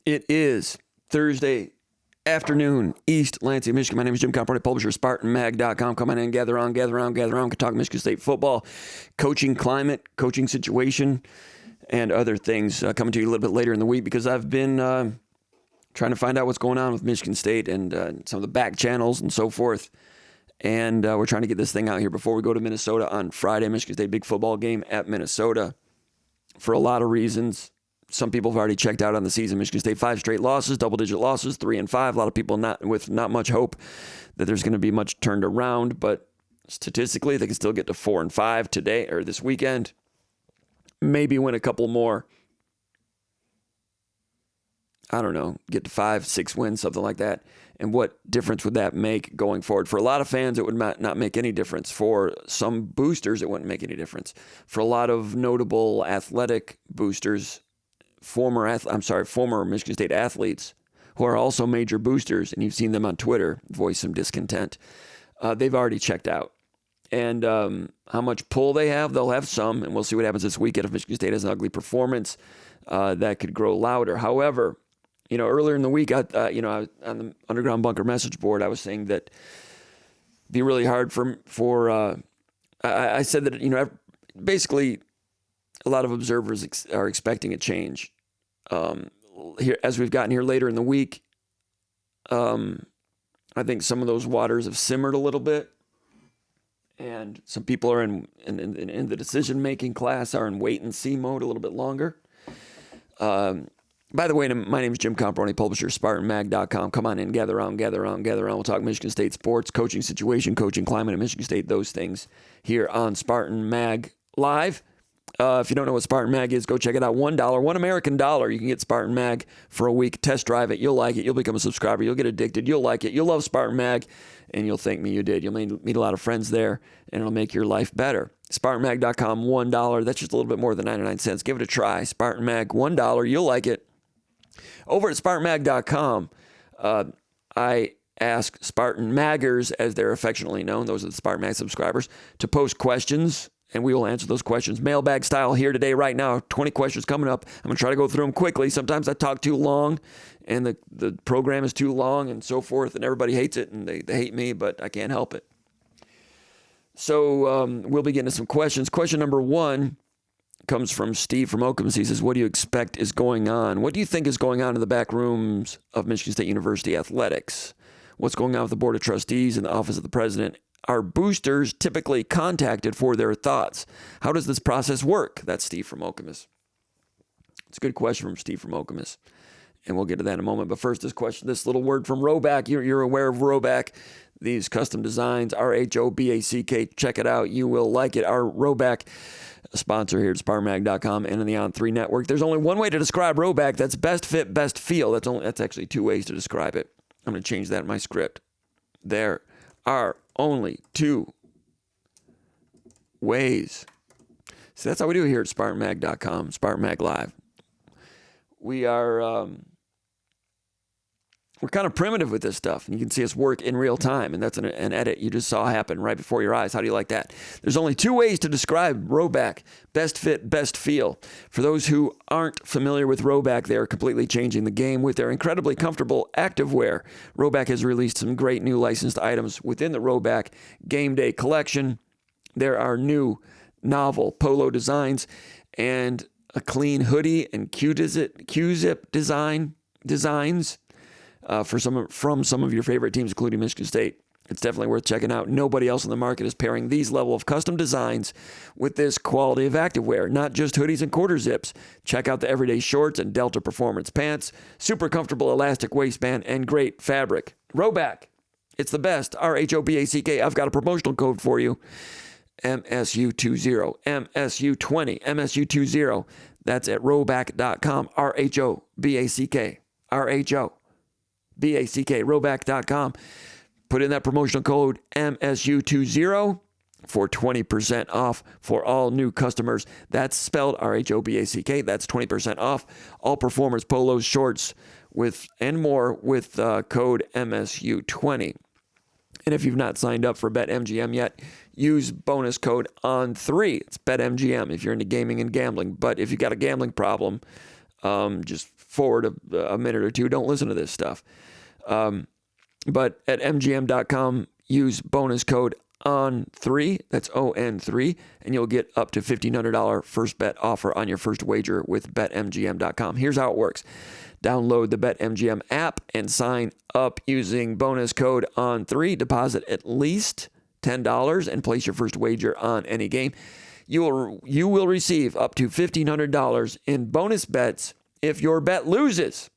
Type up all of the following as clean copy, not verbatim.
It is Thursday afternoon, East Lansing, Michigan. My name is Jim Comparoni, publisher of SpartanMag.com. Come on in, gather around. We can talk Michigan State football, coaching climate, coaching situation, and other things coming to you a little bit later in the week because I've been trying to find out what's going on with Michigan State and some of the back channels and so forth. And we're trying to get this thing out here before we go to Minnesota on Friday. Michigan State big football game at Minnesota for a lot of reasons. Some people have already checked out on the season. Michigan State 5 straight losses, double-digit losses, 3-5. A lot of people not much hope that there's going to be much turned around, but statistically, they can still get to 4-5 today or this weekend. Maybe win a couple more. I don't know, get to 5-6 wins, something like that. And what difference would that make going forward? For a lot of fans, it would not make any difference. For some boosters, it wouldn't make any difference. For a lot of notable athletic boosters, former Michigan State athletes who are also major boosters, and you've seen them on Twitter voice some discontent, they've already checked out. And how much pull they have, they'll have some, and we'll see what happens this weekend if Michigan State has an ugly performance that could grow louder. However, earlier in the week, I was on the Underground Bunker message board, I was saying that it'd be really hard I said that, basically a lot of observers are expecting a change. Here, as we've gotten here later in the week, I think some of those waters have simmered a little bit, and some people are in the decision-making class are in wait-and-see mode a little bit longer. By the way, my name is Jim Comparoni, publisher of SpartanMag.com. Come on in, gather around. We'll talk Michigan State sports, coaching situation, coaching climate at Michigan State, those things here on Spartan Mag Live. If you don't know what Spartan Mag is, go check it out. $1, $1 American dollar. You can get Spartan Mag for a week. Test drive it. You'll like it. You'll become a subscriber. You'll get addicted. You'll like it. You'll love Spartan Mag, and you'll thank me you did. You'll meet a lot of friends there, and it'll make your life better. SpartanMag.com, $1. That's just a little bit more than 99 cents. Give it a try. Spartan Mag, $1. You'll like it. Over at SpartanMag.com, I ask Spartan Maggers, as they're affectionately known, those are the Spartan Mag subscribers, to post questions, and we will answer those questions. Mailbag style here today, right now. 20 questions coming up. I'm going to try to go through them quickly. Sometimes I talk too long, and the program is too long, and so forth, and everybody hates it, and they hate me, but I can't help it. So we'll be getting to some questions. Question number 1 comes from Steve from Okemos. He says, what do you expect is going on? What do you think is going on in the back rooms of Michigan State University athletics? What's going on with the Board of Trustees and the Office of the President? Are boosters typically contacted for their thoughts? How does this process work? That's Steve from Okemos. It's a good question from Steve from Okemos, and we'll get to that in a moment. But first, this little word from Roback. You're aware of Roback. These custom designs, RHOBACK. Check it out. You will like it. Our Roback sponsor here at SpartanMag.com and in the On3 network. There's only one way to describe Roback. That's best fit, best feel. That's actually 2 ways to describe it. I'm going to change that in my script. There are only 2 ways. So that's how we do it here at SpartanMag.com, SpartanMag Live. We're kind of primitive with this stuff, and you can see us work in real time, and that's an edit you just saw happen right before your eyes. How do you like that? There's only 2 ways to describe Roback: best fit, best feel. For those who aren't familiar with Roback, they are completely changing the game with their incredibly comfortable activewear. Roback has released some great new licensed items within the Roback Game Day collection. There are new novel polo designs and a clean hoodie and Q-zip designs. From some of your favorite teams, including Michigan State. It's definitely worth checking out. Nobody else in the market is pairing these level of custom designs with this quality of activewear, not just hoodies and quarter zips. Check out the everyday shorts and Delta Performance pants, super comfortable elastic waistband, and great fabric. Roback, it's the best. RHOBACK. I've got a promotional code for you. MSU20, MSU20, MSU20. That's at roback.com. RHOBACK. RHOBACK, roback.com. Put in that promotional code MSU20 for 20% off for all new customers. That's spelled RHOBACK. That's 20% off all performance polos, shorts, and more with code MSU20. And if you've not signed up for BetMGM yet, use bonus code ON3. It's BetMGM if you're into gaming and gambling. But if you've got a gambling problem, just forward a minute or two. Don't listen to this stuff. But at MGM.com, use bonus code ON3, that's ON3, and you'll get up to $1,500 first bet offer on your first wager with BetMGM.com. Here's how it works. Download the BetMGM app and sign up using bonus code ON3. Deposit at least $10 and place your first wager on any game. You will receive up to $1,500 in bonus bets if your bet loses.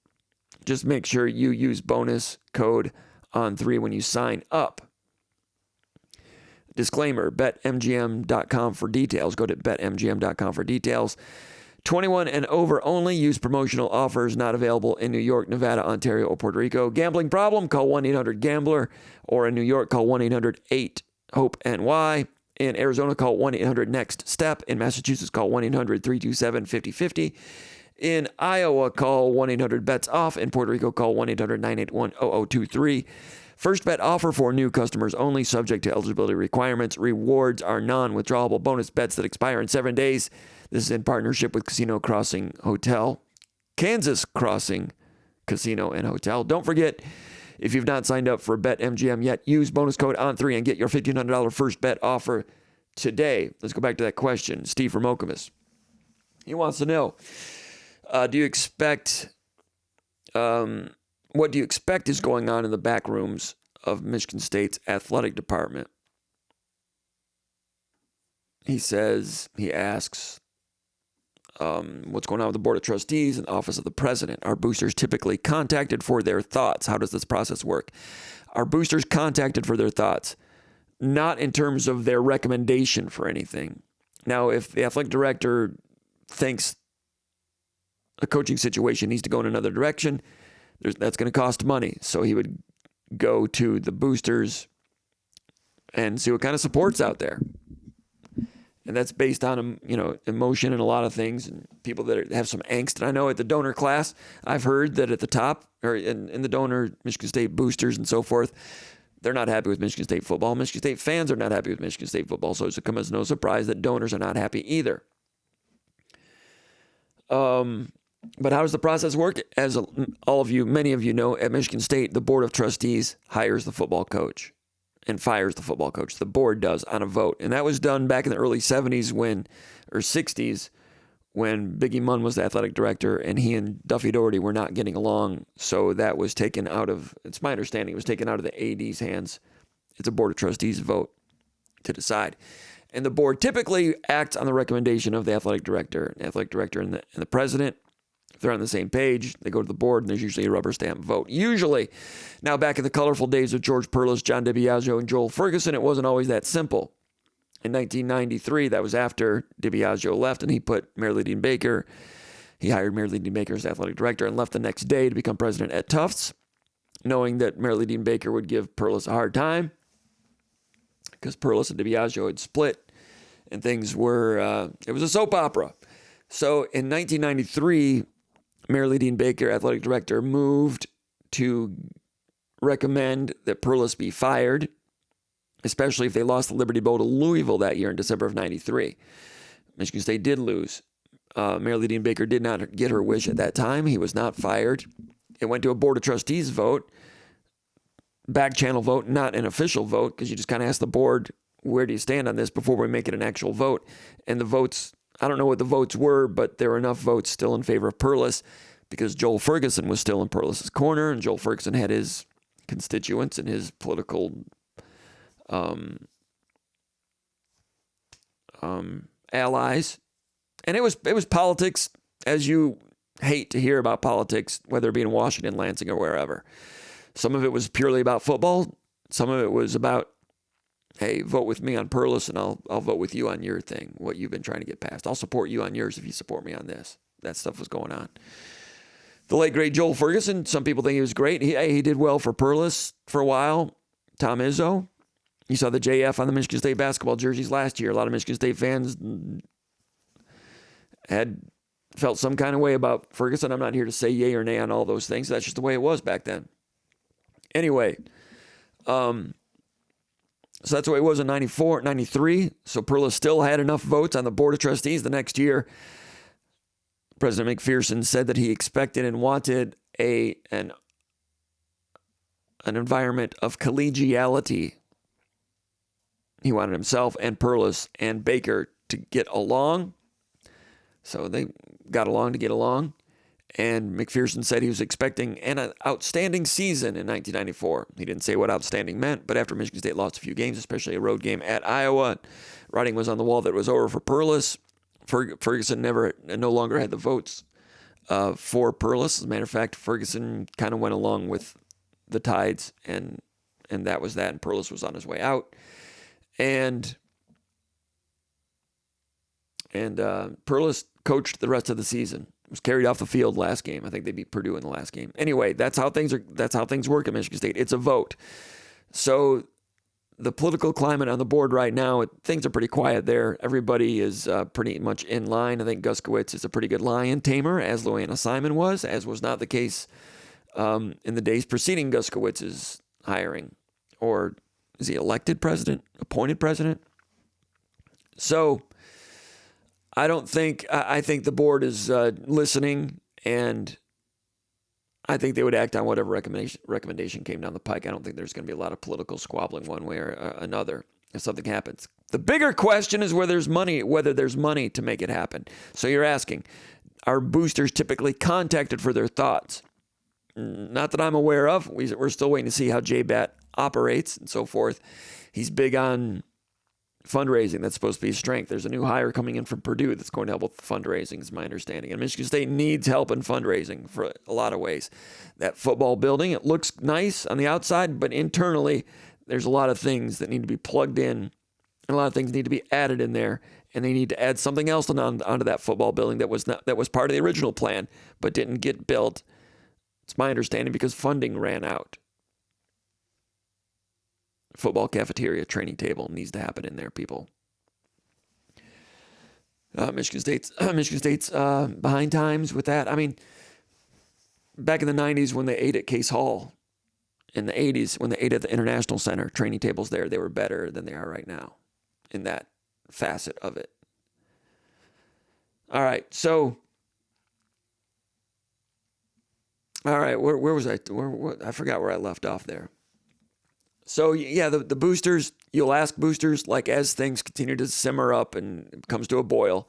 Just make sure you use bonus code ON3 when you sign up. Disclaimer, betmgm.com for details. Go to betmgm.com for details. 21 and over only. Use promotional offers not available in New York, Nevada, Ontario, or Puerto Rico. Gambling problem? Call 1-800-GAMBLER. Or in New York, call 1-800-8-HOPE-NY. In Arizona, call 1-800-NEXT-STEP. In Massachusetts, call 1-800-327-5050. In Iowa, call 1-800-BETS-OFF. In Puerto Rico, call 1-800-981-0023. First bet offer for new customers only, subject to eligibility requirements. Rewards are non-withdrawable bonus bets that expire in 7 days. This is in partnership with Casino Crossing Hotel, Kansas Crossing Casino and Hotel. Don't forget, if you've not signed up for BetMGM yet, use bonus code ON3 and get your $1,500 first bet offer today. Let's go back to that question. Steve from Okemos. He wants to know, what do you expect is going on in the back rooms of Michigan State's athletic department? He asks, what's going on with the Board of Trustees and the Office of the President? Are boosters typically contacted for their thoughts? How does this process work? Are boosters contacted for their thoughts? Not in terms of their recommendation for anything. Now, if the athletic director thinks a coaching situation needs to go in another direction, that's going to cost money. So he would go to the boosters and see what kind of support's out there. And that's based on, emotion and a lot of things and people that have some angst. And I know at the donor class, I've heard that at the top or in the donor Michigan State boosters and so forth, they're not happy with Michigan State football. Michigan State fans are not happy with Michigan State football. So it's come as no surprise that donors are not happy either. But how does the process work? As many of you know, at Michigan State, the Board of Trustees hires the football coach and fires the football coach. The board does on a vote. And that was done back in the early 70s or 60s when Biggie Munn was the athletic director and he and Duffy Doherty were not getting along. So that was taken out of, it's my understanding, it was taken out of the AD's hands. It's a Board of Trustees vote to decide. And the board typically acts on the recommendation of the athletic director and the president. If they're on the same page, they go to the board, and there's usually a rubber stamp vote. Usually, now back in the colorful days of George Perlis, John DiBiagio, and Joel Ferguson, it wasn't always that simple. In 1993, that was after DiBiagio left, and he put Mary Dean Baker. He hired Mary Dean Baker as athletic director and left the next day to become president at Tufts, knowing that Mary Dean Baker would give Perlis a hard time because Perlis and DiBiagio had split, and things were, it was a soap opera. So in 1993, Mary Dean Baker, athletic director, moved to recommend that Perlis be fired, especially if they lost the Liberty Bowl to Louisville that year in December of 93. Michigan State did lose. Mary Dean Baker did not get her wish at that time. He was not fired. It went to a Board of Trustees vote, back channel vote, not an official vote, because you just kind of ask the board, where do you stand on this before we make it an actual vote? And the votes, I don't know what the votes were, but there were enough votes still in favor of Perlis because Joel Ferguson was still in Perlis's corner, and Joel Ferguson had his constituents and his political allies. And it was politics, as you hate to hear about politics, whether it be in Washington, Lansing, or wherever. Some of it was purely about football. Some of it was about, hey, vote with me on Perlis, and I'll vote with you on your thing, what you've been trying to get passed. I'll support you on yours if you support me on this. That stuff was going on. The late, great Joel Ferguson, some people think he was great. He did well for Perlis for a while. Tom Izzo. You saw the JF on the Michigan State basketball jerseys last year. A lot of Michigan State fans had felt some kind of way about Ferguson. I'm not here to say yay or nay on all those things. That's just the way it was back then. Anyway, so that's the way it was in 94, 93. So Perlis still had enough votes on the Board of Trustees the next year. President McPherson said that he expected and wanted an environment of collegiality. He wanted himself and Perlis and Baker to get along. So they got along to get along. And McPherson said he was expecting an outstanding season in 1994. He didn't say what outstanding meant, but after Michigan State lost a few games, especially a road game at Iowa, writing was on the wall that it was over for Perlis. Ferguson no longer had the votes for Perlis. As a matter of fact, Ferguson kind of went along with the tides, and that was that, and Perlis was on his way out. And Perlis coached the rest of the season. Was carried off the field last game. I think they beat Purdue in the last game. Anyway, that's how things work at Michigan State. It's a vote. So the political climate on the board right now, things are pretty quiet there. Everybody is pretty much in line. I think Guskowitz is a pretty good lion tamer, as Louanna Simon was, as was not the case in the days preceding Guskowitz's hiring. Or is he elected president? Appointed president? So I think the board is listening, and I think they would act on whatever recommendation came down the pike. I don't think there's going to be a lot of political squabbling one way or another if something happens. The bigger question is whether there's money to make it happen. So you're asking, are boosters typically contacted for their thoughts? Not that I'm aware of. We're still waiting to see how J-Bat operates and so forth. He's big on fundraising. That's supposed to be his strength. There's a new hire coming in from Purdue that's going to help with fundraising, is my understanding. And Michigan State needs help in fundraising for a lot of ways. That football building, it looks nice on the outside, but internally, there's a lot of things that need to be plugged in, and a lot of things need to be added in there, and they need to add something else onto that football building that was part of the original plan, but didn't get built. It's my understanding because funding ran out. Football cafeteria, training table needs to happen in there, people. Michigan State's behind times with that. I mean, back in the 90s when they ate at Case Hall, in the 80s when they ate at the International Center, training tables there, they were better than they are right now in that facet of it. All right, so, where was I? I forgot where I left off there. So, yeah, the boosters, you'll ask boosters, like as things continue to simmer up and it comes to a boil,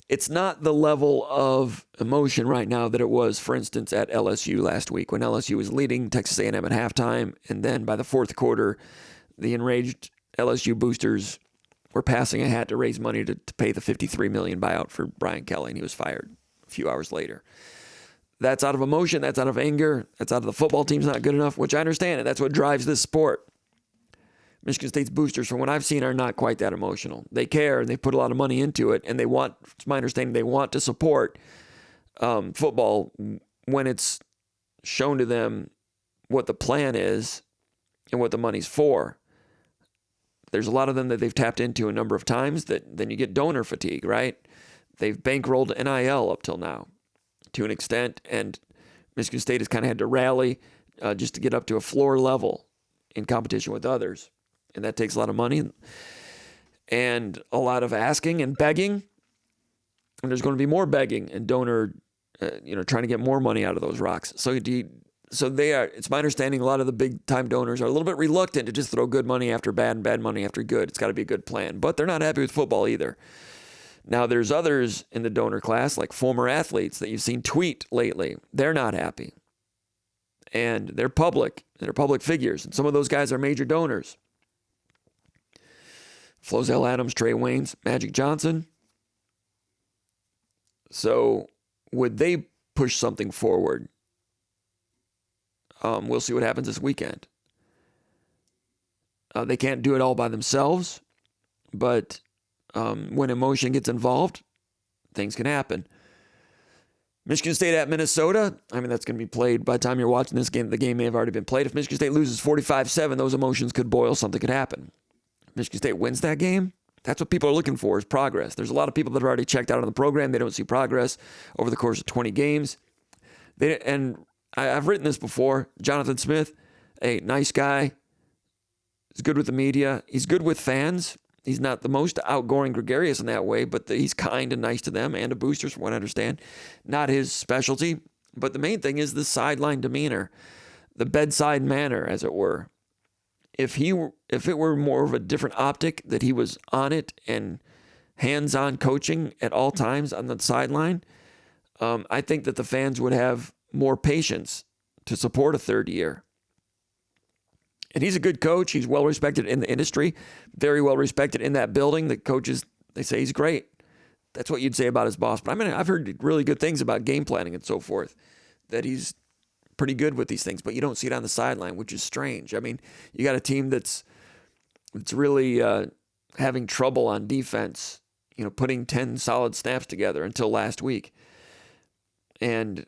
it's not the level of emotion right now that it was, for instance, at LSU last week when LSU was leading Texas A&M at halftime, and then by the fourth quarter, the enraged LSU boosters were passing a hat to raise money to pay the $53 million buyout for Brian Kelly, and he was fired a few hours later. That's out of emotion, that's out of anger, that's out of the football team's not good enough, which I understand, and that's what drives this sport. Michigan State's boosters, from what I've seen, are not quite that emotional. They care, and they put a lot of money into it, and it's my understanding, they want to support football when it's shown to them what the plan is and what the money's for. There's a lot of them that they've tapped into a number of times that then you get donor fatigue, right? They've bankrolled NIL up till now to an extent, and Michigan State has kind of had to rally just to get up to a floor level in competition with others. And that takes a lot of money and a lot of asking and begging. And there's going to be more begging and donor, trying to get more money out of those rocks. So it's my understanding a lot of the big time donors are a little bit reluctant to just throw good money after bad and bad money after good. It's got to be a good plan. But they're not happy with football either. Now, there's others in the donor class, like former athletes that you've seen tweet lately. They're not happy. And they're public. They're public figures. And some of those guys are major donors. Flozell Adams, Trey Waynes, Magic Johnson. So would they push something forward? We'll see what happens this weekend. They can't do it all by themselves, but when emotion gets involved, things can happen. Michigan State at Minnesota, that's going to be played by the time you're watching this game. The game may have already been played. If Michigan State loses 45-7, those emotions could boil. Something could happen. If Michigan State wins that game, that's what people are looking for, is progress. There's a lot of people that have already checked out on the program. They don't see progress over the course of 20 games. I've written this before. Jonathan Smith, a nice guy. He's good with the media. He's good with fans. He's not the most outgoing, gregarious in that way, but he's kind and nice to them and to boosters, from what I understand. Not his specialty, but the main thing is the sideline demeanor, the bedside manner, as it were. If it were more of a different optic, that he was on it and hands-on coaching at all times on the sideline, I think that the fans would have more patience to support a third year. And he's a good coach. He's well respected in the industry, very well respected in that building. The coaches, they say he's great. That's what you'd say about his boss. But I mean, I've heard really good things about game planning and so forth, that he's pretty good with these things, but you don't see it on the sideline, which is strange. I mean, you got a team that's really having trouble on defense, putting 10 solid snaps together until last week. And,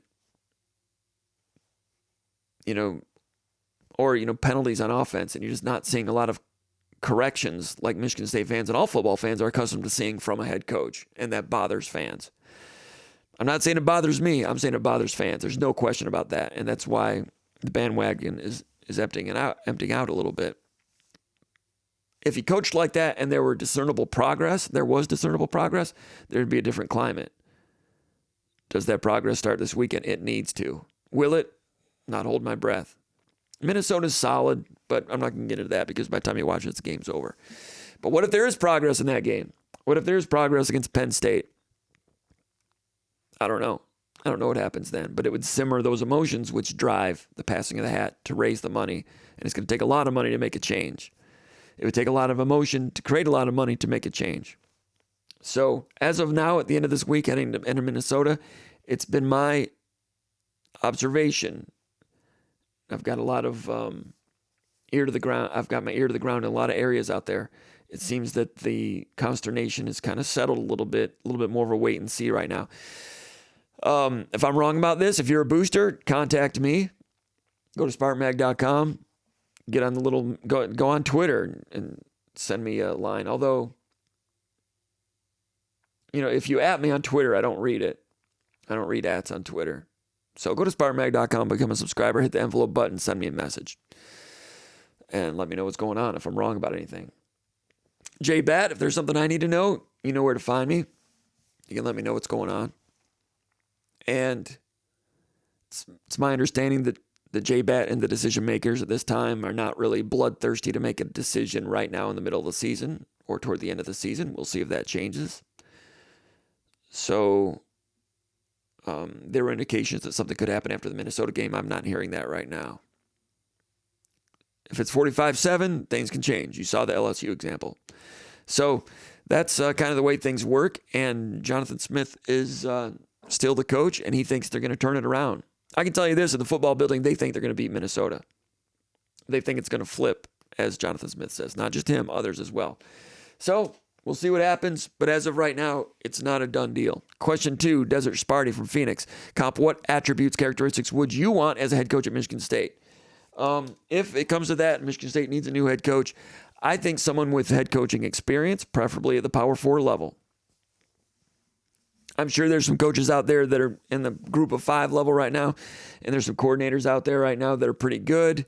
or penalties on offense, and you're just not seeing a lot of corrections like Michigan State fans and all football fans are accustomed to seeing from a head coach, and that bothers fans. I'm not saying it bothers me. I'm saying it bothers fans. There's no question about that, and that's why the bandwagon is emptying out a little bit. If he coached like that and there was discernible progress, there'd be a different climate. Does that progress start this weekend? It needs to. Will it? Not hold my breath. Minnesota's solid, but I'm not going to get into that because by the time you watch it, the game's over. But what if there is progress in that game? What if there's progress against Penn State? I don't know. I don't know what happens then, but it would simmer those emotions which drive the passing of the hat to raise the money, and it's going to take a lot of money to make a change. It would take a lot of emotion to create a lot of money to make a change. So as of now, at the end of this week, heading to enter Minnesota, it's been my observation. I've got a lot of ear to the ground. I've got my ear to the ground in a lot of areas out there. It seems that the consternation is kind of settled a little bit more of a wait and see right now. If I'm wrong about this, if you're a booster, contact me. Go to SpartanMag.com. Get on the little go on Twitter and send me a line. Although, if you at me on Twitter, I don't read it. I don't read ats on Twitter. So go to SpartanMag.com, become a subscriber, hit the envelope button, send me a message, and let me know what's going on if I'm wrong about anything. J-Bat, if there's something I need to know, you know where to find me. You can let me know what's going on. And it's my understanding that the J-Bat and the decision makers at this time are not really bloodthirsty to make a decision right now in the middle of the season or toward the end of the season. We'll see if that changes. So there were indications that something could happen after the Minnesota game. I'm not hearing that right now. If it's 45-7, things can change. You saw the LSU example. So that's kind of the way things work. And Jonathan Smith is still the coach, and he thinks they're going to turn it around. I can tell you this, in the football building, they think they're going to beat Minnesota. They think it's going to flip, as Jonathan Smith says. Not just him, others as well. So we'll see what happens, but as of right now, it's not a done deal. Question 2, Desert Sparty from Phoenix. Comp, what attributes, characteristics would you want as a head coach at Michigan State? If it comes to that, Michigan State needs a new head coach. I think someone with head coaching experience, preferably at the Power 4 level. I'm sure there's some coaches out there that are in the group of 5 level right now, and there's some coordinators out there right now that are pretty good,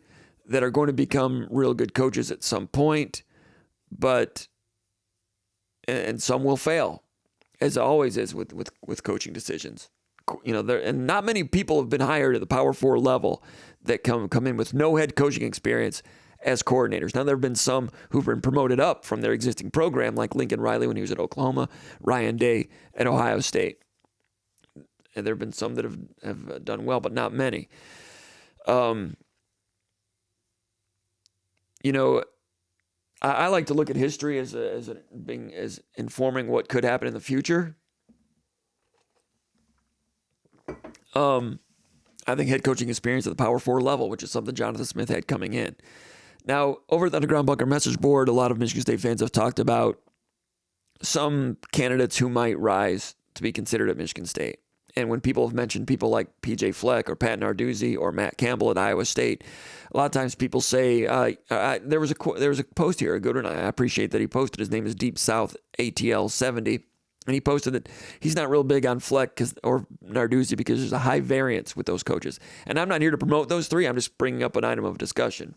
that are going to become real good coaches at some point, and some will fail, as always is with coaching decisions. And not many people have been hired at the Power 4 level that come in with no head coaching experience as coordinators. Now, there have been some who've been promoted up from their existing program, like Lincoln Riley when he was at Oklahoma, Ryan Day at Ohio State. And there have been some that have done well, but not many. I like to look at history as informing what could happen in the future. I think head coaching experience at the Power 4 level, which is something Jonathan Smith had coming in. Now, over at the Underground Bunker message board, a lot of Michigan State fans have talked about some candidates who might rise to be considered at Michigan State. And when people have mentioned people like P.J. Fleck or Pat Narduzzi or Matt Campbell at Iowa State, a lot of times people say, there was a post here, a good one. I appreciate that he posted. His name is Deep South ATL 70. And he posted that he's not real big on Fleck or Narduzzi because there's a high variance with those coaches. And I'm not here to promote those three. I'm just bringing up an item of discussion.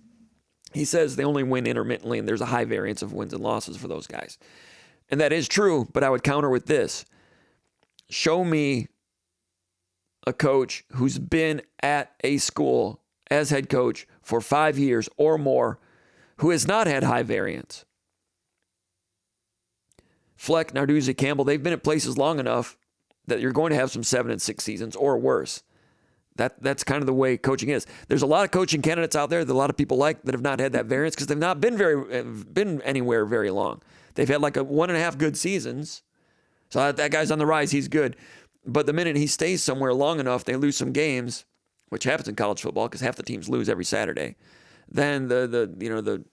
He says they only win intermittently, and there's a high variance of wins and losses for those guys. And that is true, but I would counter with this. Show me a coach who's been at a school as head coach for 5 years or more who has not had high variance. Fleck, Narduzzi, Campbell, they've been at places long enough that you're going to have some 7-6 seasons or worse. That's kind of the way coaching is. There's a lot of coaching candidates out there that a lot of people like that have not had that variance because they've not been anywhere very long. They've had like 1.5 good seasons. So that guy's on the rise. He's good. But the minute he stays somewhere long enough, they lose some games, which happens in college football because half the teams lose every Saturday. Then the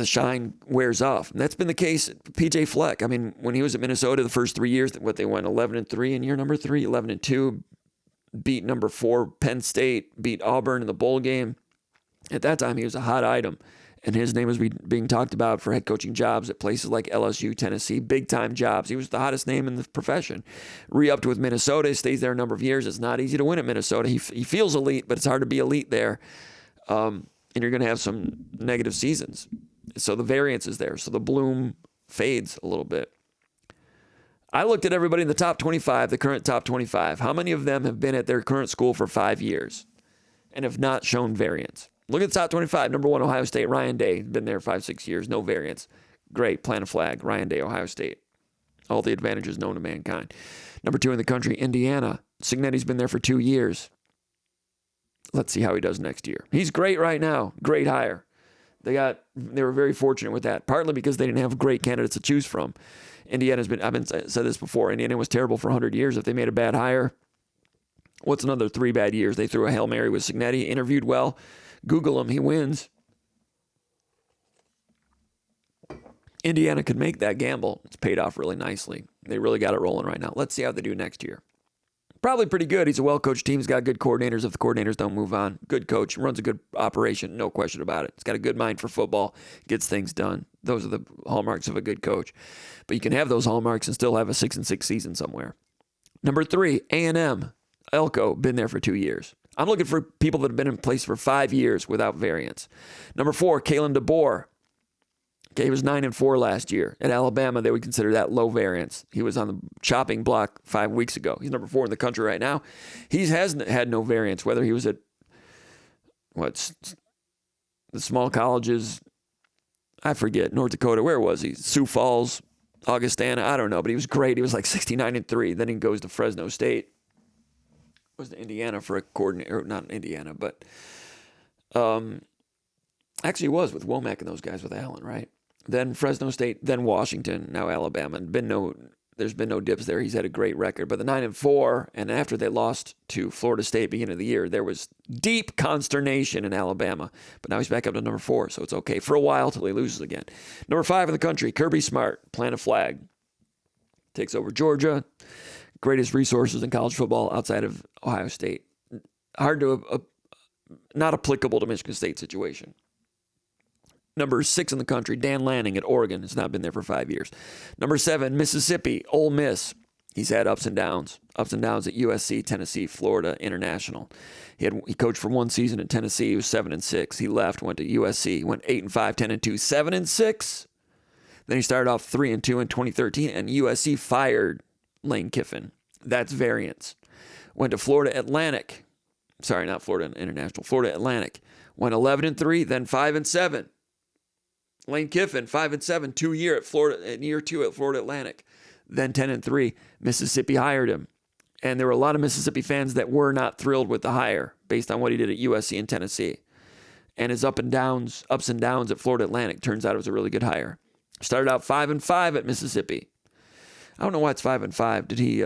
shine wears off. And that's been the case. PJ Fleck, I mean, when he was at Minnesota the first 3 years, they went 11-3 in year number 3, 11-2, beat number 4 Penn State, beat Auburn in the bowl game. At that time, he was a hot item, and his name was being talked about for head coaching jobs at places like LSU, Tennessee, big-time jobs. He was the hottest name in the profession. Re-upped with Minnesota, stays there a number of years. It's not easy to win at Minnesota. He feels elite, but it's hard to be elite there, and you're going to have some negative seasons. So the variance is there. So the bloom fades a little bit. I looked at everybody in the top 25, the current top 25. How many of them have been at their current school for 5 years and have not shown variance? Look at the top 25. Number 1, Ohio State, Ryan Day. Been there 5-6 years, no variance. Great, plant a flag. Ryan Day, Ohio State. All the advantages known to mankind. Number 2 in the country, Indiana. Cignetti's been there for 2 years. Let's see how he does next year. He's great right now. Great hire. They were very fortunate with that, partly because they didn't have great candidates to choose from. Indiana's been, said this before, Indiana was terrible for 100 years. If they made a bad hire, what's another 3 bad years? They threw a Hail Mary with Cignetti, interviewed well. Google him, he wins. Indiana could make that gamble. It's paid off really nicely. They really got it rolling right now. Let's see how they do next year. Probably pretty good. He's a well-coached team. He's got good coordinators. If the coordinators don't move on, good coach, runs a good operation, no question about it. He's got a good mind for football, gets things done. Those are the hallmarks of a good coach. But you can have those hallmarks and still have a 6-6 season somewhere. Number 3, A&M. Elko, been there for 2 years. I'm looking for people that have been in place for 5 years without variance. Number 4, Kalen DeBoer. Okay, he was 9-4 last year. At Alabama, they would consider that low variance. He was on the chopping block 5 weeks ago. He's number 4 in the country right now. He hasn't had no variance, whether he was at, the small colleges, I forget, North Dakota, where was he? Sioux Falls, Augustana, I don't know, but he was great. He was like 69-3. Then he goes to Fresno State. Was to Indiana for a coordinator, or not Indiana, but actually was with Womack and those guys with Allen, right? Then Fresno State, then Washington, now Alabama. And there's been no dips there. He's had a great record. But the 9-4, and after they lost to Florida State beginning of the year, there was deep consternation in Alabama. But now he's back up to number 4, so it's okay for a while till he loses again. Number 5 in the country, Kirby Smart, plant a flag. Takes over Georgia. Greatest resources in college football outside of Ohio State. Hard to, not applicable to Michigan State situation. Number 6 in the country, Dan Lanning at Oregon. Has not been there for 5 years. Number 7, Mississippi, Ole Miss. He's had ups and downs at USC, Tennessee, Florida, International. He coached for 1 season at Tennessee. He was 7-6. He left, went to USC, went 8-5, 10-2, 7-6. Then he started off 3-2 in 2013, and USC fired Lane Kiffin. That's variance. Went to Florida Atlantic. Sorry, not Florida International. Florida Atlantic. Went 11-3, then 5-7. Lane Kiffin, 5-7, 2 year at Florida, in year 2 at Florida Atlantic. Then 10-3. Mississippi hired him. And there were a lot of Mississippi fans that were not thrilled with the hire based on what he did at USC and Tennessee. And his ups and downs at Florida Atlantic, turns out it was a really good hire. Started out 5-5 at Mississippi. I don't know why it's 5-5. Did he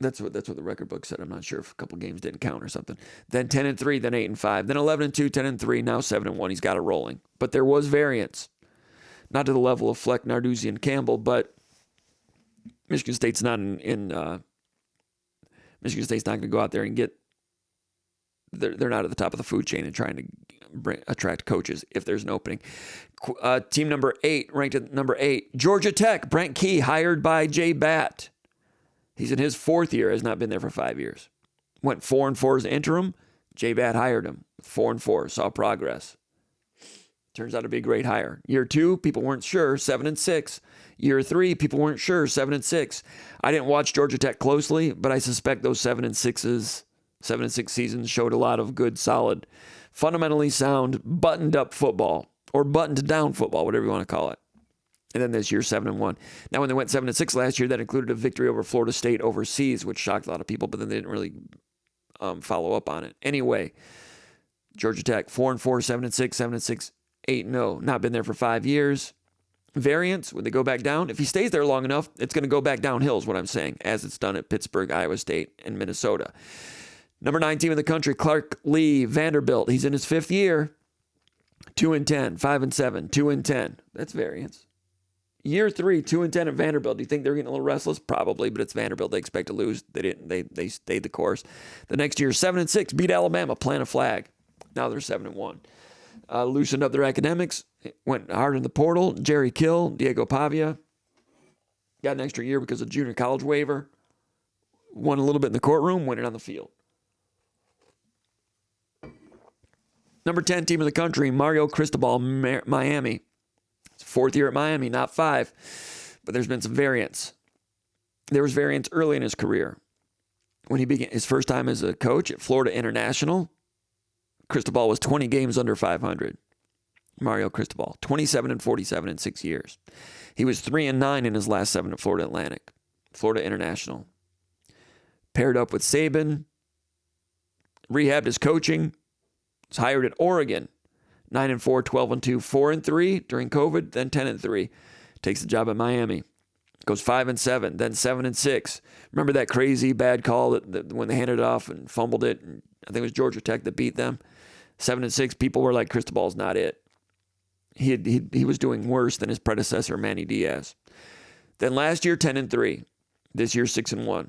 That's what the record book said. I'm not sure if a couple games didn't count or something. Then 10-3, then 8-5, then 11-2, 10-3, now 7-1. He's got it rolling. But there was variance. Not to the level of Fleck, Narduzzi, and Campbell, but Michigan State's not Michigan State's not going to go out there and get. They're not at the top of the food chain and trying to attract coaches if there's an opening. Team number 8, ranked at number 8, Georgia Tech. Brent Key, hired by Jay Batt. He's in his 4th year, has not been there for 5 years. Went 4-4 as interim. J-Bat hired him. 4-4, saw progress. Turns out to be a great hire. Year 2, people weren't sure, 7-6. Year 3, people weren't sure, 7-6. I didn't watch Georgia Tech closely, but I suspect those 7-6 seasons showed a lot of good, solid, fundamentally sound, buttoned-up football, or buttoned-down football, whatever you want to call it. And then this year, 7-1. Now, when they went 7-6 last year, that included a victory over Florida State overseas, which shocked a lot of people, but then they didn't really follow up on it. Anyway, Georgia Tech, 4-4, 7-6, 7-6, 8-0. Not been there for 5 years. Variance, when they go back down, if he stays there long enough, it's going to go back downhill is what I'm saying, as it's done at Pittsburgh, Iowa State, and Minnesota. Number 9 team in the country, Clark Lee, Vanderbilt. He's in his 5th year. 2-10, 5-7, 2-10. That's variance. Year 3, 2-10 at Vanderbilt. Do you think they're getting a little restless? Probably, but it's Vanderbilt. They expect to lose. They didn't. They stayed the course. The next year, 7-6, beat Alabama, plant a flag. Now they're 7-1. Loosened up their academics. Went hard in the portal. Jerry Kill, Diego Pavia. Got an extra year because of junior college waiver. Won a little bit in the courtroom, win it on the field. Number 10 team in the country, Mario Cristobal, Miami. It's 4th year at Miami, not 5. But there's been some variance. There was variance early in his career. When he began his first time as a coach at Florida International, Cristobal was 20 games under 500. Mario Cristobal, 27-47 in 6 years. He was 3-9 in his last 7 at Florida Atlantic, Florida International. Paired up with Saban, rehabbed his coaching, was hired at Oregon, 9-4, 12-2, 4-3 during COVID, then 10-3. Takes the job at Miami. Goes 5-7, then 7-6. Remember that crazy bad call that when they handed it off and fumbled it? And I think it was Georgia Tech that beat them. 7-6. People were like, Cristobal's not it. He was doing worse than his predecessor, Manny Diaz. Then last year, 10-3. This year, 6-1.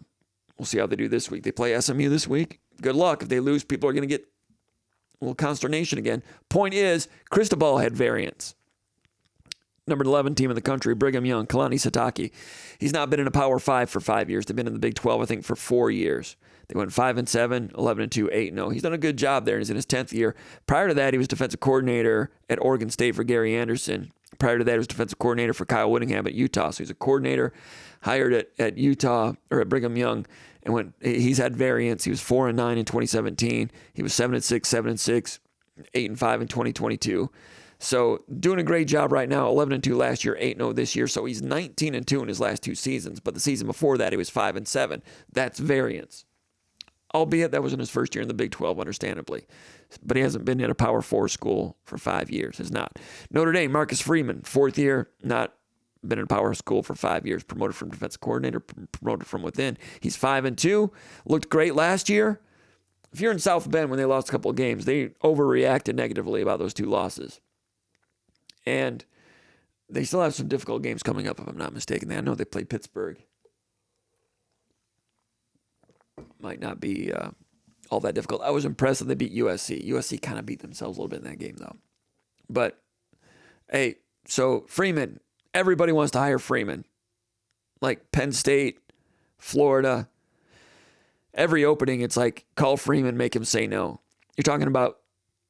We'll see how they do this week. They play SMU this week. Good luck. If they lose, people are going to get a little consternation again. Point is, Cristobal had variance. Number 11 team in the country, Brigham Young, Kalani Sitake. He's not been in a Power 5 for 5 years. They've been in the Big 12, I think, for 4 years. They went 5-7, 11-2, 8-0. He's done a good job there, and he's in his 10th year. Prior to that, he was defensive coordinator at Oregon State for Gary Anderson. Prior to that, he was defensive coordinator for Kyle Whittingham at Utah. So he's a coordinator hired at Utah or at Brigham Young, and he's had variance. He was 4-9 in 2017. He was 7-6, 7-6, 8-5 in 2022. So doing a great job right now. 11-2 last year, 8-0 this year. So he's 19-2 in his last 2 seasons. But the season before that, he was 5-7. That's variance. Albeit that was in his first year in the Big 12, understandably. But he hasn't been in a Power 4 school for 5 years. Has not. Notre Dame, Marcus Freeman, 4th year, not been in a Power school for 5 years. Promoted from defensive coordinator, promoted from within. He's 5-2. Looked great last year. If you're in South Bend when they lost a couple of games, they overreacted negatively about those 2 losses. And they still have some difficult games coming up, if I'm not mistaken. I know they play Pittsburgh. Might not be all that difficult. I was impressed that they beat USC. USC kind of beat themselves a little bit in that game, though. But, hey, so Freeman, everybody wants to hire Freeman. Like Penn State, Florida. Every opening, it's like, call Freeman, make him say no. You're talking about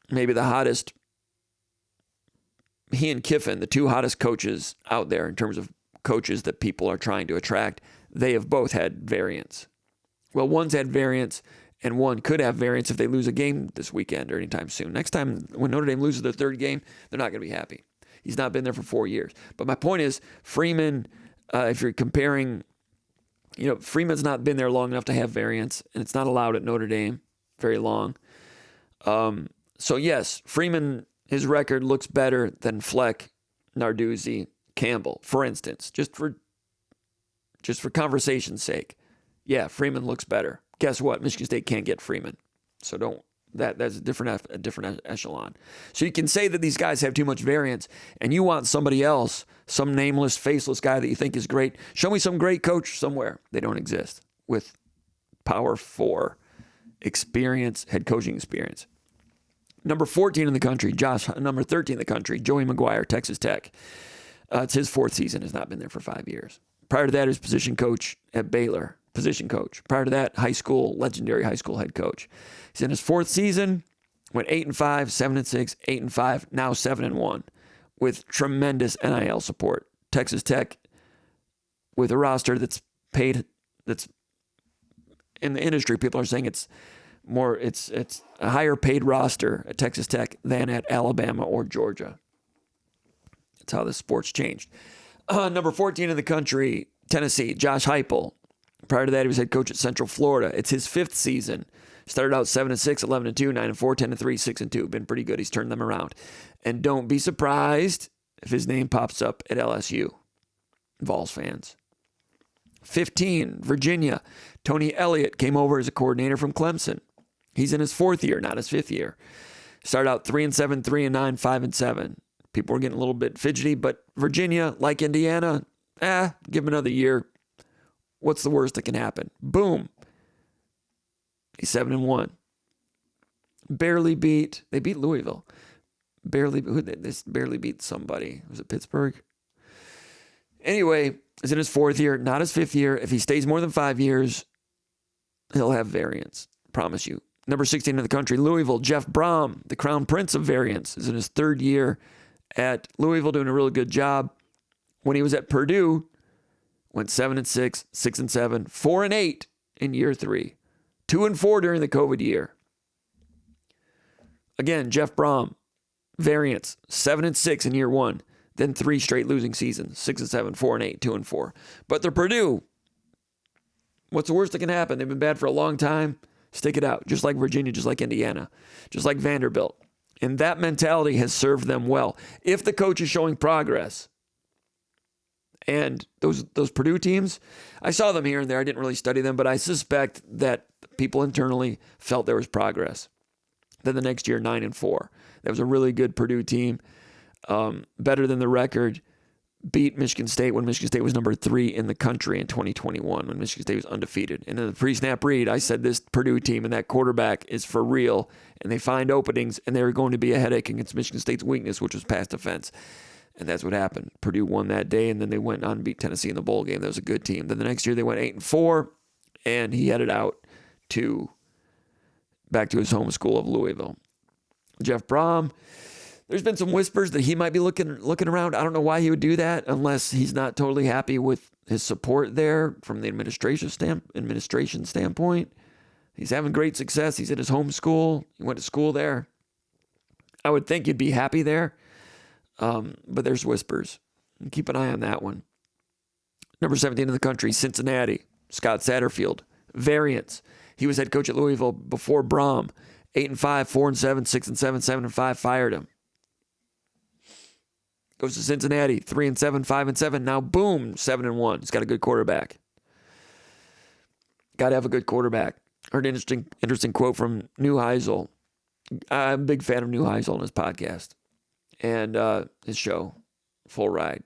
maybe the hottest, he and Kiffin, the 2 hottest coaches out there in terms of coaches that people are trying to attract. They have both had variance. Well, one's had variance, and one could have variance if they lose a game this weekend or anytime soon. Next time, when Notre Dame loses their 3rd game, they're not going to be happy. He's not been there for 4 years. But my point is, Freeman, if you're comparing, Freeman's not been there long enough to have variance, and it's not allowed at Notre Dame very long. So, yes, Freeman, his record looks better than Fleck, Narduzzi, Campbell, for instance, just for conversation's sake. Yeah, Freeman looks better. Guess what? Michigan State can't get Freeman. So that's a different echelon. So you can say that these guys have too much variance, and you want somebody else, some nameless, faceless guy that you think is great. Show me some great coach somewhere. They don't exist with Power 4 experience, head coaching experience. Number 14 in the country, number 13 in the country, Joey McGuire, Texas Tech. It's his 4th season, has not been there for 5 years. Prior to that, he was position coach at Baylor. position coach. Prior to that, legendary high school head coach. He's in his 4th season, went 8-5, 7-6, 8-5, now 7-1 with tremendous NIL support. Texas Tech, with a roster that's paid, that's in the industry, people are saying it's a higher paid roster at Texas Tech than at Alabama or Georgia. That's how the sport's changed. Number 14 in the country, Tennessee, Josh Heupel. Prior to that, he was head coach at Central Florida. It's his 5th season. Started out 7-6, 11-2, 9-4, 10-3, 6-2. Been pretty good. He's turned them around. And don't be surprised if his name pops up at LSU. Vols fans. 15, Virginia. Tony Elliott came over as a coordinator from Clemson. He's in his 4th year, not his 5th year. Started out 3-7, 3-9, 5-7. People were getting a little bit fidgety, but Virginia, like Indiana, give him another year. What's the worst that can happen? Boom. He's 7-1. They beat Louisville. They barely beat somebody. Was it Pittsburgh? Anyway, he's in his 4th year, not his 5th year. If he stays more than 5 years, he'll have variance. Promise you. Number 16 in the country, Louisville, Jeff Brom, the crown prince of variance, is in his 3rd year at Louisville, doing a really good job. When he was at Purdue, went 7-6, 6-7, 4-8 in year 3, 2-4 during the COVID year. Again, Jeff Brom, variance, 7-6 in year 1, then 3 straight losing seasons, 6-7, 4-8, 2-4. But they're Purdue. What's the worst that can happen? They've been bad for a long time. Stick it out, just like Virginia, just like Indiana, just like Vanderbilt. And that mentality has served them well. If the coach is showing progress, and those Purdue teams, I saw them here and there. I didn't really study them, but I suspect that people internally felt there was progress. Then the next year, 9-4. That was a really good Purdue team, better than the record. Beat Michigan State when Michigan State was number 3 in the country in 2021, when Michigan State was undefeated. And in the pre-snap read, I said this Purdue team and that quarterback is for real, and they find openings, and they're going to be a headache against Michigan State's weakness, which was pass defense. And that's what happened. Purdue won that day, and then they went on and beat Tennessee in the bowl game. That was a good team. Then the next year they went 8-4, and he headed out back to his home school of Louisville. Jeff Brom, there's been some whispers that he might be looking around. I don't know why he would do that unless he's not totally happy with his support there from the administration standpoint. He's having great success. He's at his home school. He went to school there. I would think he'd be happy there. But there's whispers. Keep an eye on that one. Number 17 in the country, Cincinnati, Scott Satterfield. Variance. He was head coach at Louisville before Brom. 8-5, 4-7, 6-7, 7-5, fired him. Goes to Cincinnati, 3-7, 5-7. Now, boom, 7-1. He's got a good quarterback. Got to have a good quarterback. Heard an interesting quote from Neuheisel. I'm a big fan of Neuheisel and his podcast and his show, Full Ride.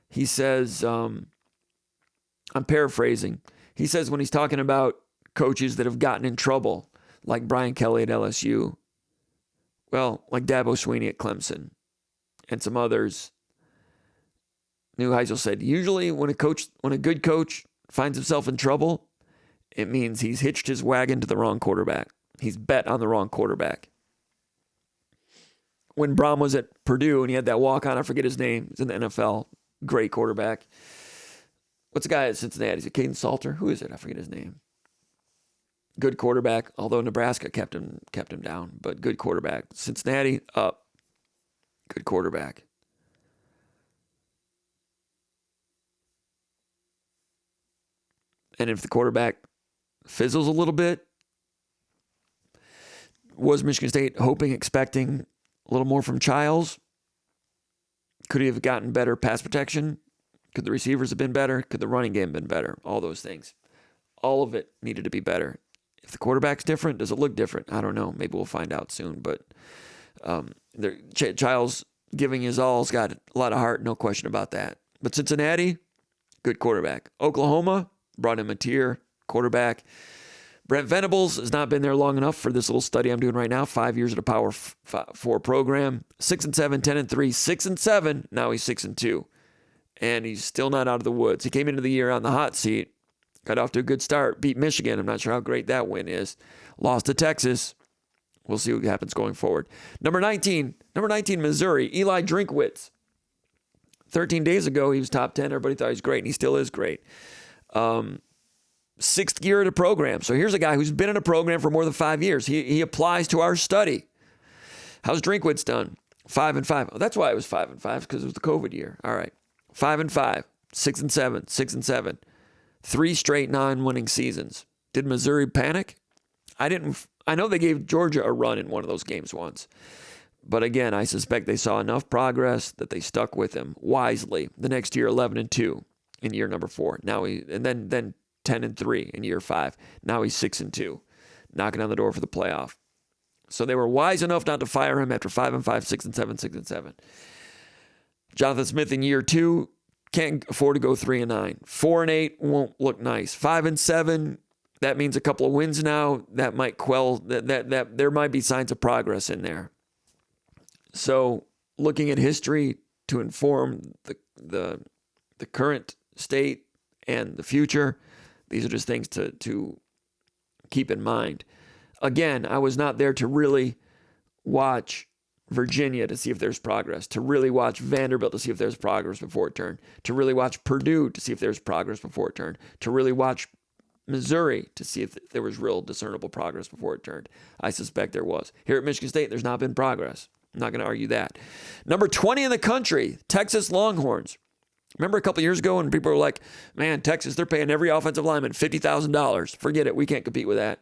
He says, I'm paraphrasing. He says when he's talking about coaches that have gotten in trouble, like Brian Kelly at LSU, well, like Dabo Swinney at Clemson, and some others, Neuheisel said, usually when a good coach finds himself in trouble, it means he's hitched his wagon to the wrong quarterback. He's bet on the wrong quarterback. When Brom was at Purdue and he had that walk-on, I forget his name, he's in the NFL, great quarterback. What's the guy at Cincinnati? Is it Caden Salter? Who is it? I forget his name. Good quarterback, although Nebraska kept him down, but good quarterback. Cincinnati, up. Good quarterback. And if the quarterback fizzles a little bit, was Michigan State expecting a little more from Childs? Could he have gotten better pass protection? Could the receivers have been better? Could the running game have been better? All those things. All of it needed to be better. If the quarterback's different, does it look different? I don't know. Maybe we'll find out soon. But Childs giving his all's got a lot of heart, no question about that. But Cincinnati, good quarterback. Oklahoma, brought him a tier quarterback. Brent Venables has not been there long enough for this little study I'm doing right now. 5 years at a Power 4 program. 6-7, 10-3, 6-7. Now he's 6-2. And he's still not out of the woods. He came into the year on the hot seat Got off to a good start. Beat Michigan. I'm not sure how great that win is. Lost to Texas. We'll see what happens going forward. Number 19, Missouri, Eli Drinkwitz. 13 days ago, he was top 10. Everybody thought he was great, and he still is great. Sixth year at a program. So here's a guy who's been in a program for more than 5 years. He applies to our study. How's Drinkwitz done? 5-5. Oh, that's why it was 5-5, because it was the COVID year. All right. 5-5, 6-7, 6-7. 3 straight non-winning seasons. Did Missouri panic? I know they gave Georgia a run in one of those games once. But again, I suspect they saw enough progress that they stuck with him wisely. The next year, 11-2 in year number 4. Now then 10-3 in year 5. Now he's 6-2, knocking on the door for the playoff. So they were wise enough not to fire him after 5-5, 6-7, 6-7. Jonathan Smith in year 2 can't afford to go 3-9. 4-8 won't look nice. 5-7. That means a couple of wins now. That might quell that there might be signs of progress in there. So looking at history to inform the current state and the future, these are just things to keep in mind. Again, I was not there to really watch Virginia to see if there's progress, to really watch Vanderbilt to see if there's progress before it turned, to really watch Purdue to see if there's progress before it turned, to really watch Missouri to see if there was real discernible progress before it turned. I suspect there was. Here at Michigan State, there's not been progress. I'm not going to argue that. Number 20 in the country, Texas Longhorns. Remember a couple years ago when people were like, man, Texas, they're paying every offensive lineman $50,000. Forget it. We can't compete with that.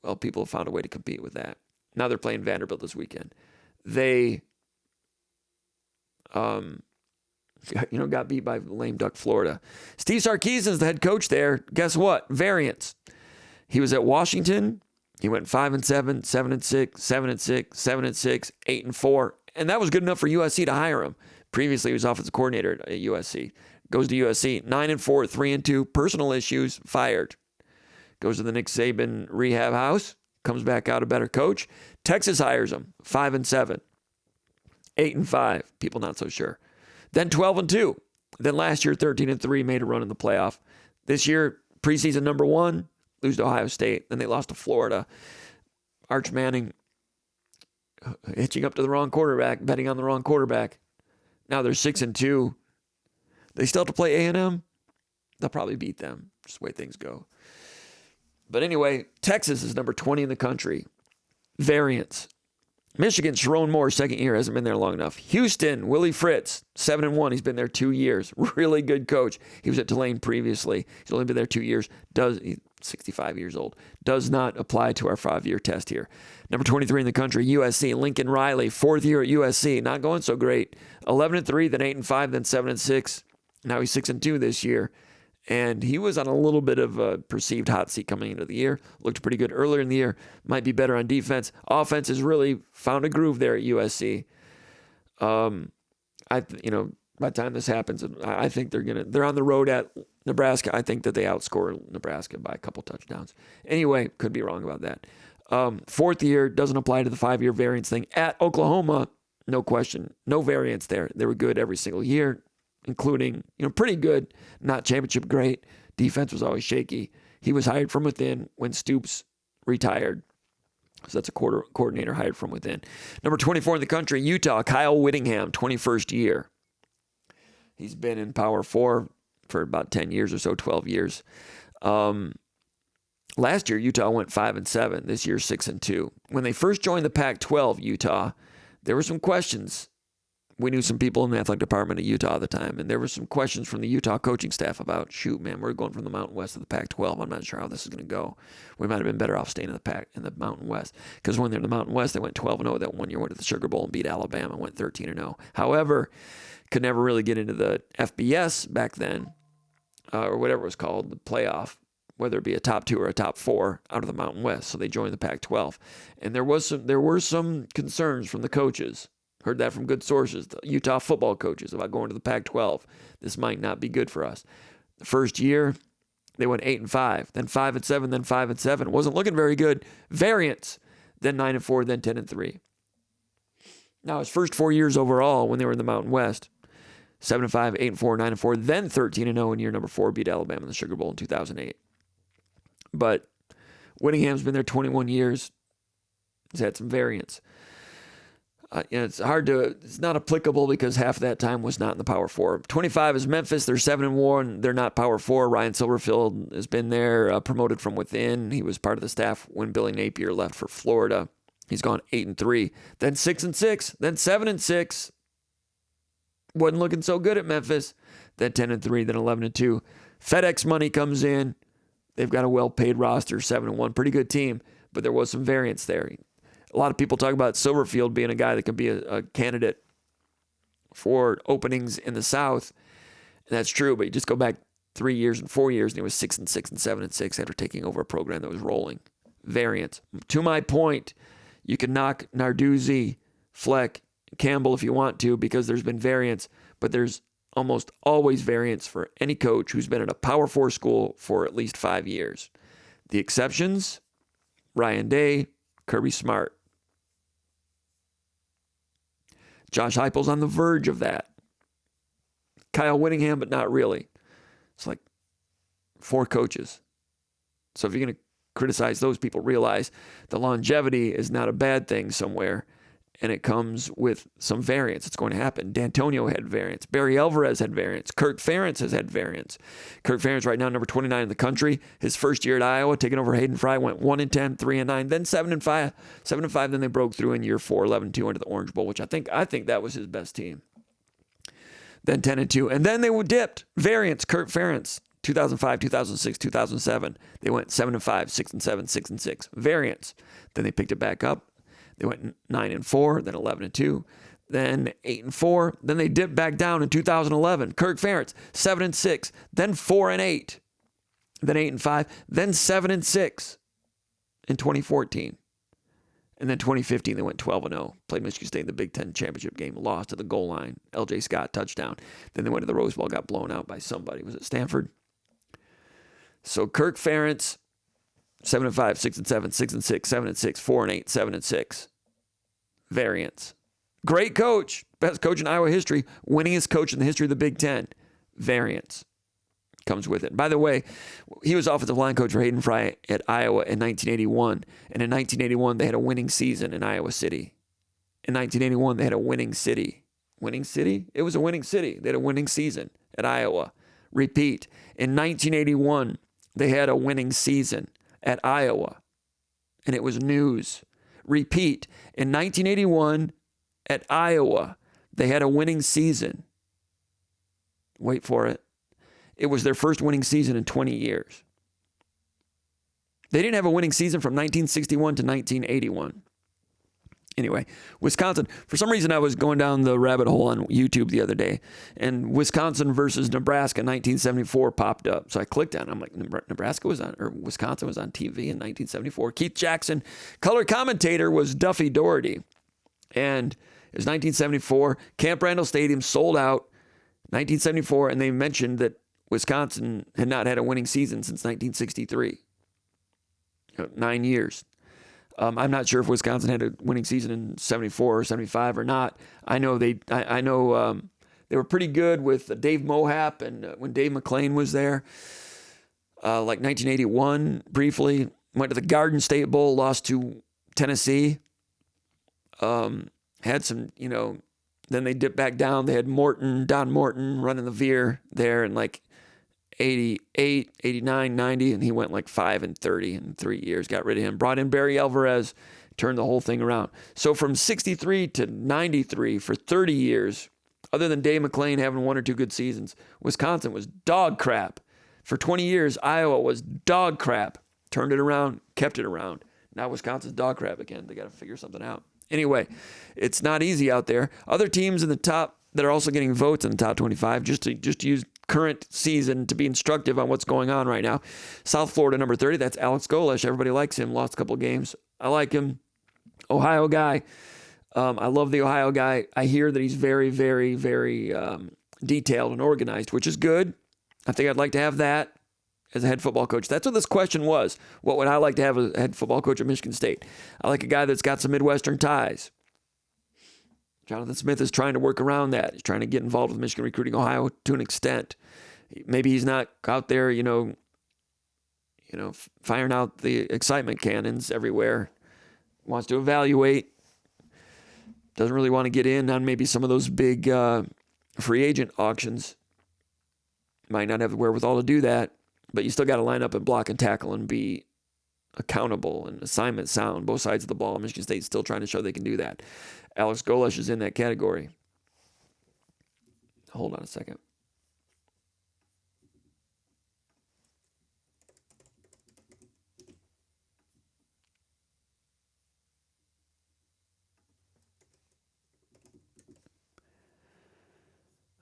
Well, people have found a way to compete with that. Now they're playing Vanderbilt this weekend. They got beat by lame duck Florida. Steve Sarkisian's the head coach there. Guess what? Variance. He was at Washington. He went 5-7, 7-6, 7-6, 7-6, 8-4, and that was good enough for USC to hire him. Previously, he was offensive coordinator at USC. Goes to USC, 9-4, 3-2, personal issues, fired. Goes to the Nick Saban rehab house, comes back out a better coach. Texas hires him, 5-7, 8-5. People not so sure. Then 12-2. Then last year, 13-3, made a run in the playoff. This year, preseason number 1, lose to Ohio State. Then they lost to Florida. Arch Manning hitching up to the wrong quarterback, betting on the wrong quarterback. Now they're 6-2. They still have to play A&M. They'll probably beat them. Just the way things go. But anyway, Texas is number 20 in the country. Variance. Michigan, Sharon Moore, second year, hasn't been there long enough. Houston, Willie Fritz, 7-1. He's been there 2 years. Really good coach. He was at Tulane previously. He's only been there 2 years. He's 65 years old. Does not apply to our 5-year test here. Number 23 in the country, USC, Lincoln Riley, 4th year at USC. Not going so great. 11-3, then 8-5, then 7-6. Now he's 6-2 this year. And he was on a little bit of a perceived hot seat coming into the year. Looked pretty good earlier in the year. Might be better on defense. Offense has really found a groove there at USC. By the time this happens, I think they're on the road at Nebraska. I think that they outscore Nebraska by a couple touchdowns. Anyway, could be wrong about that. 4th year, doesn't apply to the 5-year variance thing. At Oklahoma, no question, no variance there. They were good every single year, including, pretty good, not championship great. Defense was always shaky. He was hired from within when Stoops retired. So that's a coordinator hired from within. Number 24 in the country, Utah, Kyle Whittingham, 21st year. He's been in Power 4 for about 10 years or so, 12 years. Last year, Utah went 5-7. This year, 6-2. When they first joined the Pac-12, Utah, there were some questions. We knew some people in the athletic department at Utah at the time, and there were some questions from the Utah coaching staff about, shoot, man, we're going from the Mountain West to the Pac-12. I'm not sure how this is going to go. We might have been better off staying in the Mountain West, because when they're in the Mountain West, they went 12-0 that one year, went to the Sugar Bowl and beat Alabama, went 13-0. However, could never really get into the FBS back then, or whatever it was called, the playoff, whether it be a top 2 or a top 4 out of the Mountain West. So they joined the Pac-12, and there were some concerns from the coaches. Heard that from good sources, the Utah football coaches, about going to the Pac-12. This might not be good for us. The first year, they went 8-5, then 5-7, then 5-7. Wasn't looking very good. Variance, then 9-4, then 10-3. Now, his first 4 years overall, when they were in the Mountain West, 7-5, 8-4, 9-4, then 13-0 in year number 4, beat Alabama in the Sugar Bowl in 2008. But Whittingham's been there 21 years. He's had some variance. It's not applicable because half of that time was not in the Power 4. 25 is Memphis. They're 7-1. They're not Power 4. Ryan Silverfield has been there, promoted from within. He was part of the staff when Billy Napier left for Florida. He's gone 8-3, then 6-6, then 7-6. Wasn't looking so good at Memphis. Then 10-3, then 11-2. FedEx money comes in. They've got a well-paid roster, 7-1. Pretty good team, but there was some variance there. A lot of people talk about Silverfield being a guy that could be a candidate for openings in the South. And that's true, but you just go back 3 years and 4 years, and he was 6-6 and 7-6 after taking over a program that was rolling. Variance. To my point, you can knock Narduzzi, Fleck, Campbell if you want to, because there's been variance, but there's almost always variance for any coach who's been at a Power 4 school for at least 5 years. The exceptions, Ryan Day, Kirby Smart. Josh Heupel's on the verge of that. Kyle Whittingham, but not really. It's like 4 coaches. So if you're going to criticize those people, realize the longevity is not a bad thing somewhere, and it comes with some variance. It's going to happen. D'Antonio had variance. Barry Alvarez had variance. Kirk Ferentz has had variance. Kirk Ferentz right now number 29 in the country. His first year at Iowa, taking over Hayden Fry, went 1-10, 3-9, then 7-5. 7-5, then they broke through in year 4, 11-2 into the Orange Bowl, which I think that was his best team. Then 10-2, and then they dipped. Variance. Kirk Ferentz, 2005, 2006, 2007. They went 7-5, 6-7, 6-6. Variance. Then they picked it back up. They went 9-4, then 11-2, then 8-4. Then they dipped back down in 2011. Kirk Ferentz, 7-6, then 4-8, then 8-5, then 7-6 in 2014. And then 2015, they went 12-0. Played Michigan State in the Big Ten championship game, lost to the goal line. L.J. Scott touchdown. Then they went to the Rose Bowl, got blown out by somebody. Was it Stanford? So Kirk Ferentz, 7-5, 6-7, 6-6, 7-6, 4-8, 7-6. Variance. Great coach. Best coach in Iowa history. Winningest coach in the history of the Big Ten. Variance comes with it. By the way, he was offensive line coach for Hayden Fry at Iowa in 1981. And in 1981, they had a winning season in Iowa City. In 1981, they had a winning city. Winning city? It was a winning city. They had a winning season at Iowa. Repeat. In 1981, they had a winning season at Iowa, and it was news. Repeat, in 1981 at Iowa, they had a winning season. Wait for it. It was their first winning season in 20 years. They didn't have a winning season from 1961 to 1981. Anyway, Wisconsin, for some reason I was going down the rabbit hole on YouTube the other day, and Wisconsin versus Nebraska 1974 popped up. So I clicked on it. I'm like, Wisconsin was on TV in 1974. Keith Jackson, color commentator was Duffy Doherty. And it was 1974. Camp Randall Stadium sold out, 1974, and they mentioned that Wisconsin had not had a winning season since 1963. 9 years. I'm not sure if Wisconsin had a winning season in 74 or 75 or not. I know they were pretty good with Dave Mohap and when Dave McClain was there. Like 1981, briefly. Went to the Garden State Bowl, lost to Tennessee. Had some, then they dipped back down. They had Don Morton running the veer there in like 88, 89, 90, and he went like 5-30 in 3 years. Got rid of him. Brought in Barry Alvarez, turned the whole thing around. So from 63 to 93 for 30 years, other than Dave McClain having 1 or 2 good seasons, Wisconsin was dog crap. For 20 years, Iowa was dog crap. Turned it around, kept it around. Now Wisconsin's dog crap again. They got to figure something out. Anyway, it's not easy out there. Other teams in the top that are also getting votes in the top 25, just to use current season to be instructive on what's going on right now. South Florida, number 30, that's Alex Golesh. Everybody likes him. Lost a couple of games. I like him. Ohio guy. I love the Ohio guy. I hear that he's very, very, very detailed and organized, which is good. I think I'd like to have that as a head football coach. That's what this question was. What would I like to have as a head football coach at Michigan State? I like a guy that's got some Midwestern ties. Jonathan Smith is trying to work around that. He's trying to get involved with Michigan Recruiting Ohio to an extent. Maybe he's not out there, firing out the excitement cannons everywhere. Wants to evaluate. Doesn't really want to get in on maybe some of those big free agent auctions. Might not have the wherewithal to do that, but you still got to line up and block and tackle and be accountable and assignment sound, both sides of the ball. Michigan State's still trying to show they can do that. Alex Golesh is in that category. Hold on a second.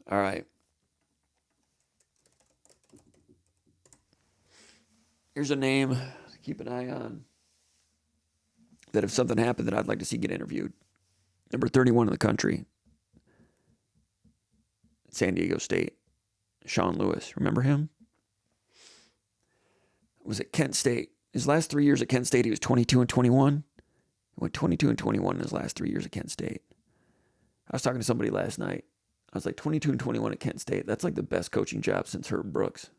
All right. Here's a name to keep an eye on that if something happened that I'd like to see get interviewed. Number 31 in the country, San Diego State, Sean Lewis. Remember him? Was at Kent State. His last 3 years at Kent State, he was 22 and 21. He went 22 and 21 in his last 3 years at Kent State. I was talking to somebody last night. I was like, 22 and 21 at Kent State. That's like the best coaching job since Herb Brooks.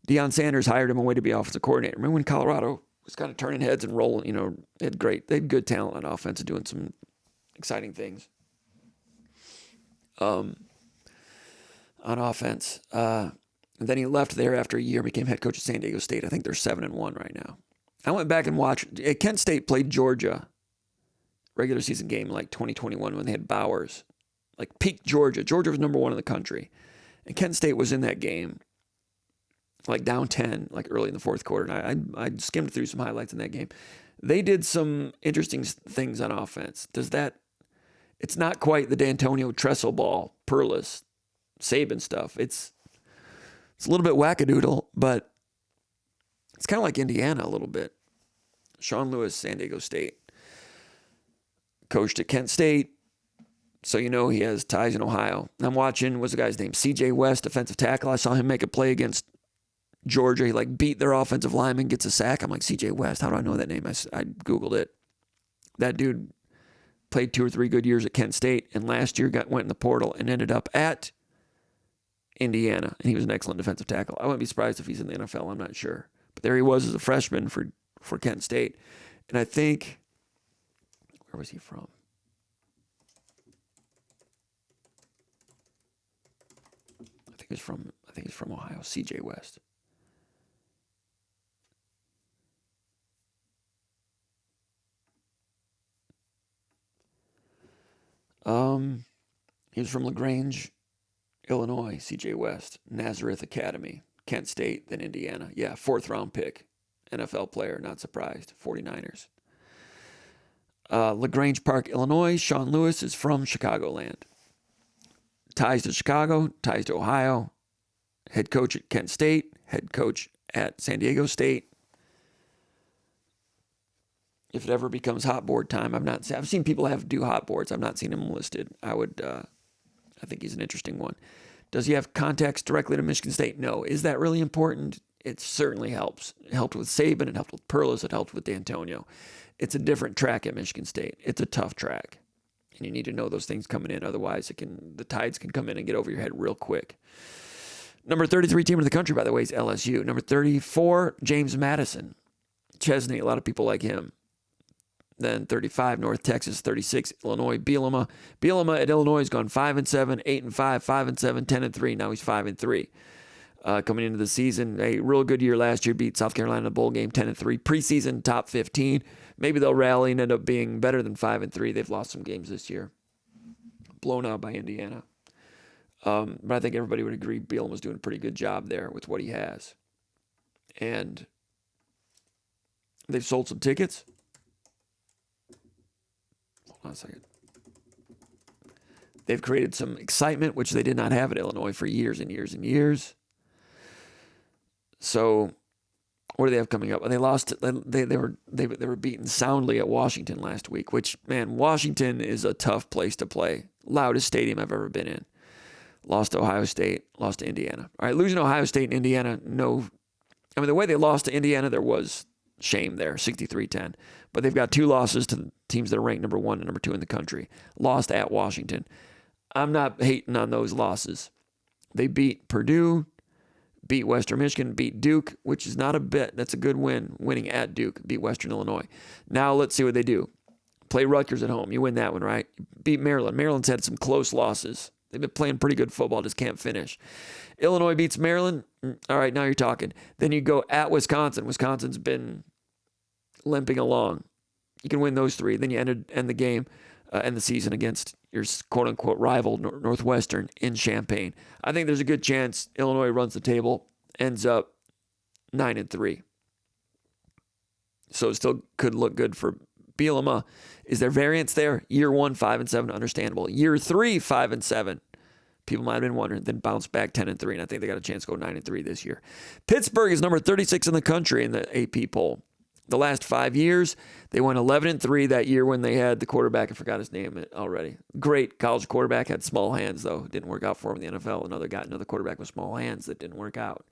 Deion Sanders hired him away to be offensive coordinator. Remember when Colorado was kind of turning heads and rolling? They had good talent on offense and doing some exciting things on offense. And then he left there after a year, became head coach at San Diego State. I think they're 7-1 right now. I went back and watched. Kent State played Georgia, regular season game, like 2021 when they had Bowers. Like peak Georgia. Georgia was number 1 in the country. And Kent State was in that game, like down 10, like early in the fourth quarter. And I skimmed through some highlights in that game. They did some interesting things on offense. It's not quite the D'Antonio Trestle ball, Perlis, Saban stuff. It's a little bit wackadoodle, but it's kind of like Indiana a little bit. Sean Lewis, San Diego State. Coached at Kent State. So he has ties in Ohio. I'm watching, what's the guy's name? CJ West, defensive tackle. I saw him make a play against Georgia. He beat their offensive lineman, gets a sack. I'm like, CJ West, how do I know that name? I Googled it. That dude played 2 or 3 good years at Kent State, and last year went in the portal and ended up at Indiana, and he was an excellent defensive tackle. I wouldn't be surprised if he's in the NFL. I'm not sure. But there he was as a freshman for Kent State. And I think, where was he from? I think he's from Ohio, CJ West. He was from LaGrange, Illinois, CJ West, Nazareth Academy, Kent State, then Indiana. Yeah, 4th round pick, NFL player, not surprised, 49ers. LaGrange Park, Illinois, Sean Lewis is from Chicagoland. Ties to Chicago, ties to Ohio, head coach at Kent State, head coach at San Diego State. If it ever becomes hot board time, I've seen people do hot boards. I've not seen him listed. I think he's an interesting one. Does he have contacts directly to Michigan State? No. Is that really important? It certainly helps. It helped with Saban. It helped with Perlis. It helped with D'Antonio. It's a different track at Michigan State. It's a tough track. And you need to know those things coming in. Otherwise, the tides can come in and get over your head real quick. Number 33 team in the country, by the way, is LSU. Number 34, James Madison. Chesney, a lot of people like him. Then 35, North Texas. 36, Illinois. Bielema. Bielema at Illinois has gone 5-7, 8-5, 5-7, 10-3. Now he's 5-3. Coming into the season, a real good year last year. Beat South Carolina in the bowl game 10-3. Preseason top 15. Maybe they'll rally and end up being better than 5-3. They've lost some games this year. Blown out by Indiana. But I think everybody would agree Bielema was doing a pretty good job there with what he has. And they've sold some tickets. Hold on a second. They've created some excitement, which they did not have at Illinois for years and years and years. So, what do they have coming up? They lost. They were beaten soundly at Washington last week. Which, man, Washington is a tough place to play. Loudest stadium I've ever been in. Lost to Ohio State. Lost to Indiana. All right, losing to Ohio State and Indiana. No, I mean the way they lost to Indiana, there was shame there, 63-10. But they've got 2 losses to the teams that are ranked number 1 and number 2 in the country. Lost at Washington. I'm not hating on those losses. They beat Purdue, beat Western Michigan, beat Duke, which is not a bit. That's a good win, winning at Duke, beat Western Illinois. Now let's see what they do. Play Rutgers at home. You win that one, right? Beat Maryland. Maryland's had some close losses. They've been playing pretty good football, just can't finish. Illinois beats Maryland. All right, now you're talking. Then you go at Wisconsin. Wisconsin's been limping along. You can win those 3. Then you end the game, end the season against your quote-unquote rival, Northwestern, in Champaign. I think there's a good chance Illinois runs the table, ends up 9-3. So it still could look good for Bielema. Is there variance there? Year 1, 5-7, understandable. Year 3, 5-7. People might have been wondering, then bounce back 10-3, and I think they got a chance to go 9-3 this year. Pittsburgh is number 36 in the country in the AP poll. The last 5 years, they went 11-3 that year when they had the quarterback. I forgot his name already. Great college quarterback, had small hands, though. Didn't work out for him in the NFL. Another quarterback with small hands that didn't work out.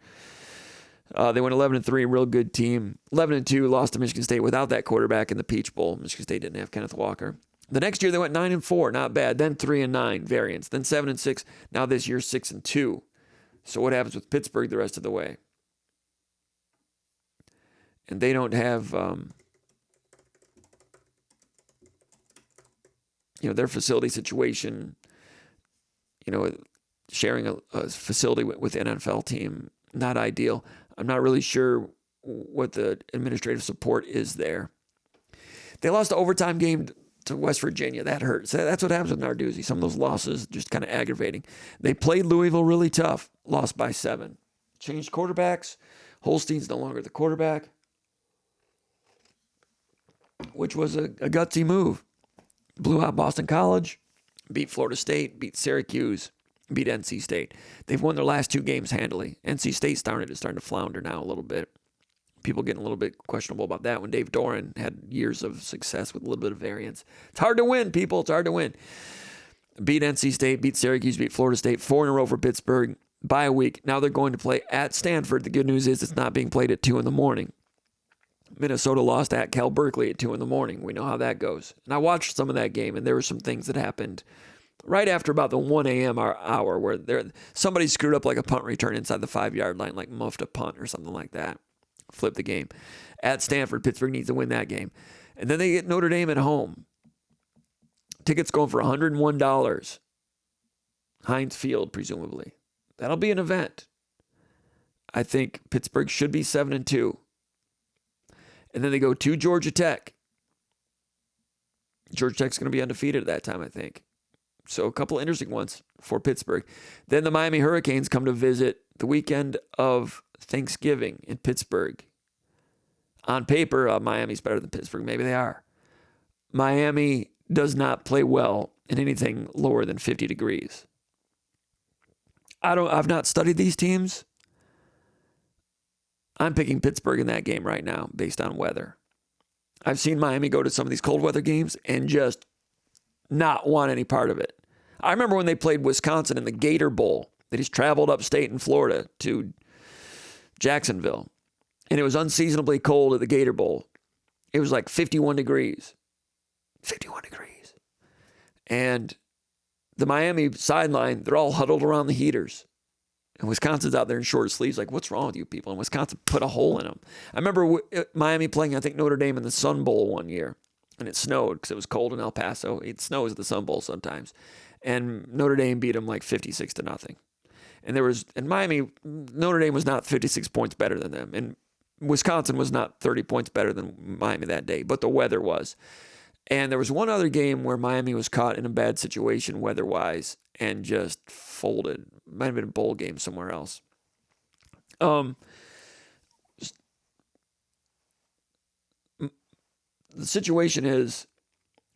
They went 11-3, real good team. 11-2, lost to Michigan State without that quarterback in the Peach Bowl. Michigan State didn't have Kenneth Walker. The next year, they went 9-4, not bad. Then 3-9, variance. Then 7-6. Now this year, 6-2. So what happens with Pittsburgh the rest of the way? And they don't have, their facility situation, sharing a facility with an NFL team, not ideal. I'm not really sure what the administrative support is there. They lost the overtime game to West Virginia. That hurts. That's what happens with Narduzzi. Some of those losses just kind of aggravating. They played Louisville really tough, lost by 7. Changed quarterbacks. Holstein's no longer the quarterback, which was a gutsy move. Blew out Boston College, beat Florida State, beat Syracuse, beat NC State. They've won their last 2 games handily. NC State's starting to flounder now a little bit. People getting a little bit questionable about that when Dave Doran had years of success with a little bit of variance. It's hard to win, people. It's hard to win. Beat NC State, beat Syracuse, beat Florida State, 4 in a row for Pittsburgh by a week. Now they're going to play at Stanford. The good news is it's not being played at 2 in the morning. Minnesota lost at Cal Berkeley at 2 in the morning. We know how that goes. And I watched some of that game, and there were some things that happened right after about the 1 a.m. hour where somebody screwed up like a punt return inside the 5-yard line, like muffed a punt or something like that. Flipped the game. At Stanford, Pittsburgh needs to win that game. And then they get Notre Dame at home. Tickets going for $101. Heinz Field, presumably. That'll be an event. I think Pittsburgh should be 7-2. And then they go to Georgia Tech. Georgia Tech's going to be undefeated at that time, I think. So a couple of interesting ones for Pittsburgh. Then the Miami Hurricanes come to visit the weekend of Thanksgiving in Pittsburgh. On paper, Miami's better than Pittsburgh. Maybe they are. Miami does not play well in anything lower than 50 degrees. I've not studied these teams. I'm picking Pittsburgh in that game right now based on weather. I've seen Miami go to some of these cold weather games and just not want any part of it. I remember when they played Wisconsin in the Gator Bowl. They just traveled upstate in Florida to Jacksonville. And it was unseasonably cold at the Gator Bowl. It was like 51 degrees. 51 degrees. And the Miami sideline, they're all huddled around the heaters. And Wisconsin's out there in short sleeves, like, what's wrong with you people? And Wisconsin put a hole in them. I remember Miami playing, I think, Notre Dame in the Sun Bowl one year. And it snowed because it was cold in El Paso. It snows at the Sun Bowl sometimes. And Notre Dame beat them like 56-0. And Miami, Notre Dame was not 56 points better than them. And Wisconsin was not 30 points better than Miami that day, but the weather was. And there was one other game where Miami was caught in a bad situation weather-wise and just folded. Might have been a bowl game somewhere else. The situation is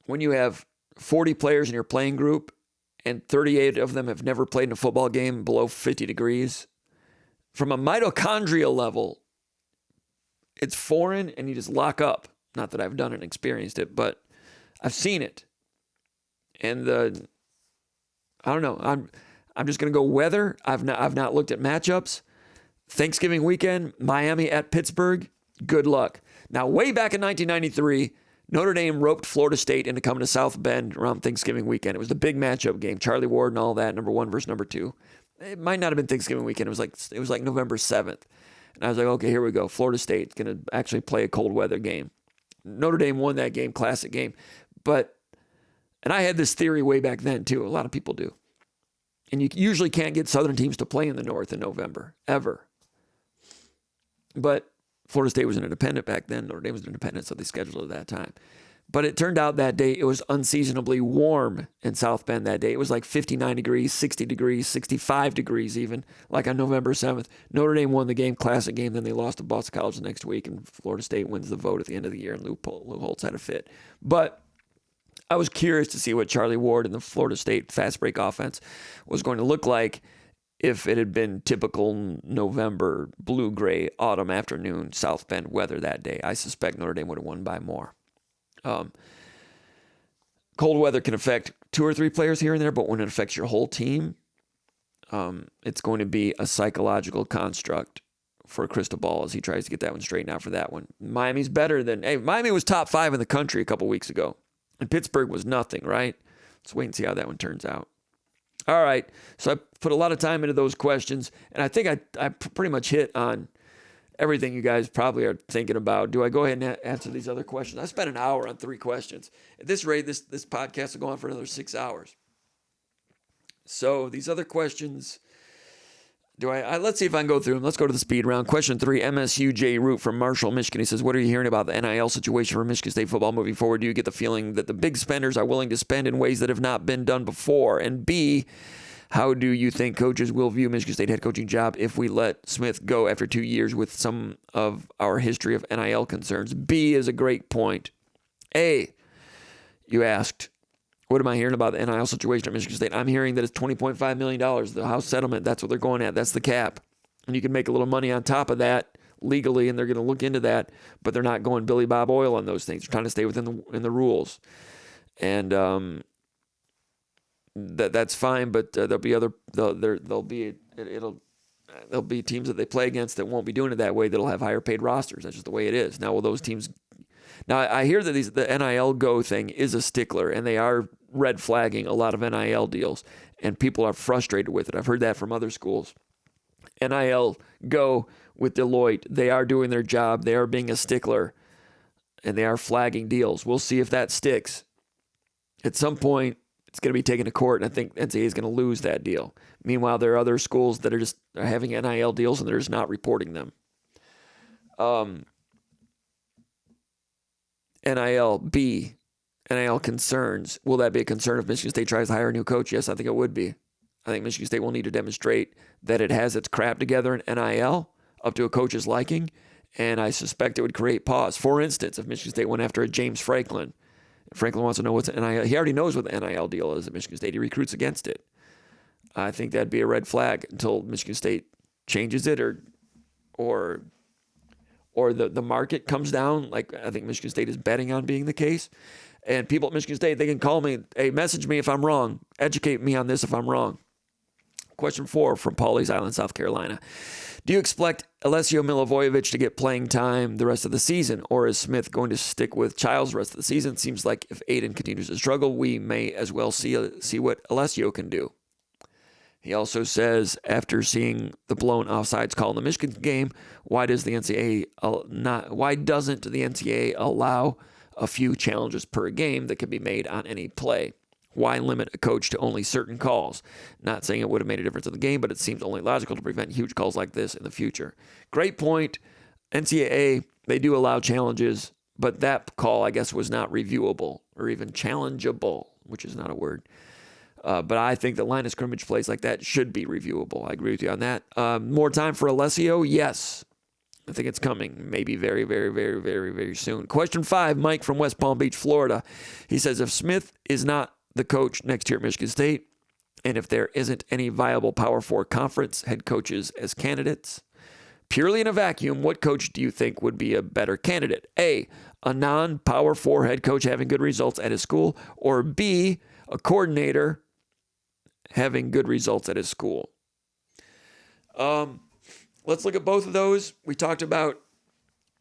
when you have 40 players in your playing group and 38 of them have never played in a football game below 50 degrees, from a mitochondrial level, it's foreign and you just lock up. Not that I've done it and experienced it, but I've seen it. And I don't know. I'm just going to go weather. I've not looked at matchups. Thanksgiving weekend, Miami at Pittsburgh. Good luck. Now, way back in 1993, Notre Dame roped Florida State into coming to South Bend around Thanksgiving weekend. It was the big matchup game, Charlie Ward and all that, number 1 versus number 2. It might not have been Thanksgiving weekend. It was like November 7th. And I was like, okay, here we go. Florida State's going to actually play a cold weather game. Notre Dame won that game, classic game. And I had this theory way back then too. A lot of people do. And you usually can't get Southern teams to play in the North in November, ever. But Florida State was an independent back then. Notre Dame was an independent, so they scheduled it at that time. But it turned out that day it was unseasonably warm in South Bend that day. It was like 59 degrees, 60 degrees, 65 degrees even, like on November 7th. Notre Dame won the game, classic game. Then they lost to Boston College the next week, and Florida State wins the vote at the end of the year, and Lou Holtz had a fit. But I was curious to see what Charlie Ward and the Florida State fast break offense was going to look like if it had been typical November, blue-gray, autumn afternoon, South Bend weather that day. I suspect Notre Dame would have won by more. Cold weather can affect 2 or 3 players here and there, but when it affects your whole team, it's going to be a psychological construct for Cristobal as he tries to get that one straightened out for that one. Miami's better than... Hey, Miami was top 5 in the country a couple weeks ago, and Pittsburgh was nothing, right? Let's wait and see how that one turns out. All right, so I put a lot of time into those questions, and I think I pretty much hit on everything you guys probably are thinking about. Do I go ahead and answer these other questions? I spent an hour on 3 questions. At this rate, this podcast will go on for another 6 hours. So these other questions, let's see if I can go through them. Let's go to the speed round. Question 3, MSU J. Root from Marshall, Michigan. He says, what are you hearing about the NIL situation for Michigan State football moving forward? Do you get the feeling that the big spenders are willing to spend in ways that have not been done before? And B, how do you think coaches will view Michigan State head coaching job if we let Smith go after 2 years with some of our history of NIL concerns? B is a great point. A, you asked, what am I hearing about the NIL situation at Michigan State? I'm hearing that it's $20.5 million, the House settlement. That's what they're going at. That's the cap. And you can make a little money on top of that legally, and they're going to look into that, but they're not going Billy Bob Oil on those things. They're trying to stay within the rules. And that's fine, but there'll be teams that they play against that won't be doing it that way, that'll have higher paid rosters. That's just the way it is. Now, will those teams... Now, I hear that the NIL Go thing is a stickler, and they are red flagging a lot of NIL deals, and people are frustrated with it. I've heard that from other schools. NIL Go with Deloitte, they are doing their job. They are being a stickler, and they are flagging deals. We'll see if that sticks. At some point, it's going to be taken to court, and I think NCAA is going to lose that deal. Meanwhile, there are other schools that are having NIL deals, and they're just not reporting them. NIL concerns. Will that be a concern if Michigan State tries to hire a new coach? Yes, I think it would be. I think Michigan State will need to demonstrate that it has its crap together in NIL up to a coach's liking, and I suspect it would create pause. For instance, if Michigan State went after a James Franklin, Franklin wants to know what's NIL. He already knows what the NIL deal is at Michigan State. He recruits against it. I think that'd be a red flag until Michigan State changes it or the market comes down, like I think Michigan State is betting on being the case. And people at Michigan State, they can call me, hey, message me if I'm wrong. Educate me on this if I'm wrong. Question 4 from Pawleys Island, South Carolina. Do you expect Alessio Milivojevic to get playing time the rest of the season, or is Smith going to stick with Childs the rest of the season? Seems like if Aiden continues to struggle, we may as well see what Alessio can do. He also says, after seeing the blown offsides call in the Michigan game, why doesn't the NCAA allow a few challenges per game that can be made on any play? Why limit a coach to only certain calls? Not saying it would have made a difference in the game, but it seems only logical to prevent huge calls like this in the future. Great point. NCAA, they do allow challenges, but that call, I guess, was not reviewable or even challengeable, which is not a word. But I think the line of scrimmage plays like that should be reviewable. I agree with you on that. More time for Alessio? Yes. I think it's coming. Maybe very, very, very, very, very soon. Question 5, Mike from West Palm Beach, Florida. He says, if Smith is not the coach next year at Michigan State, and if there isn't any viable Power 4 conference head coaches as candidates, purely in a vacuum, what coach do you think would be a better candidate? A non-Power 4 head coach having good results at his school, or B, a coordinator having good results at his school? Let's look at both of those. We talked about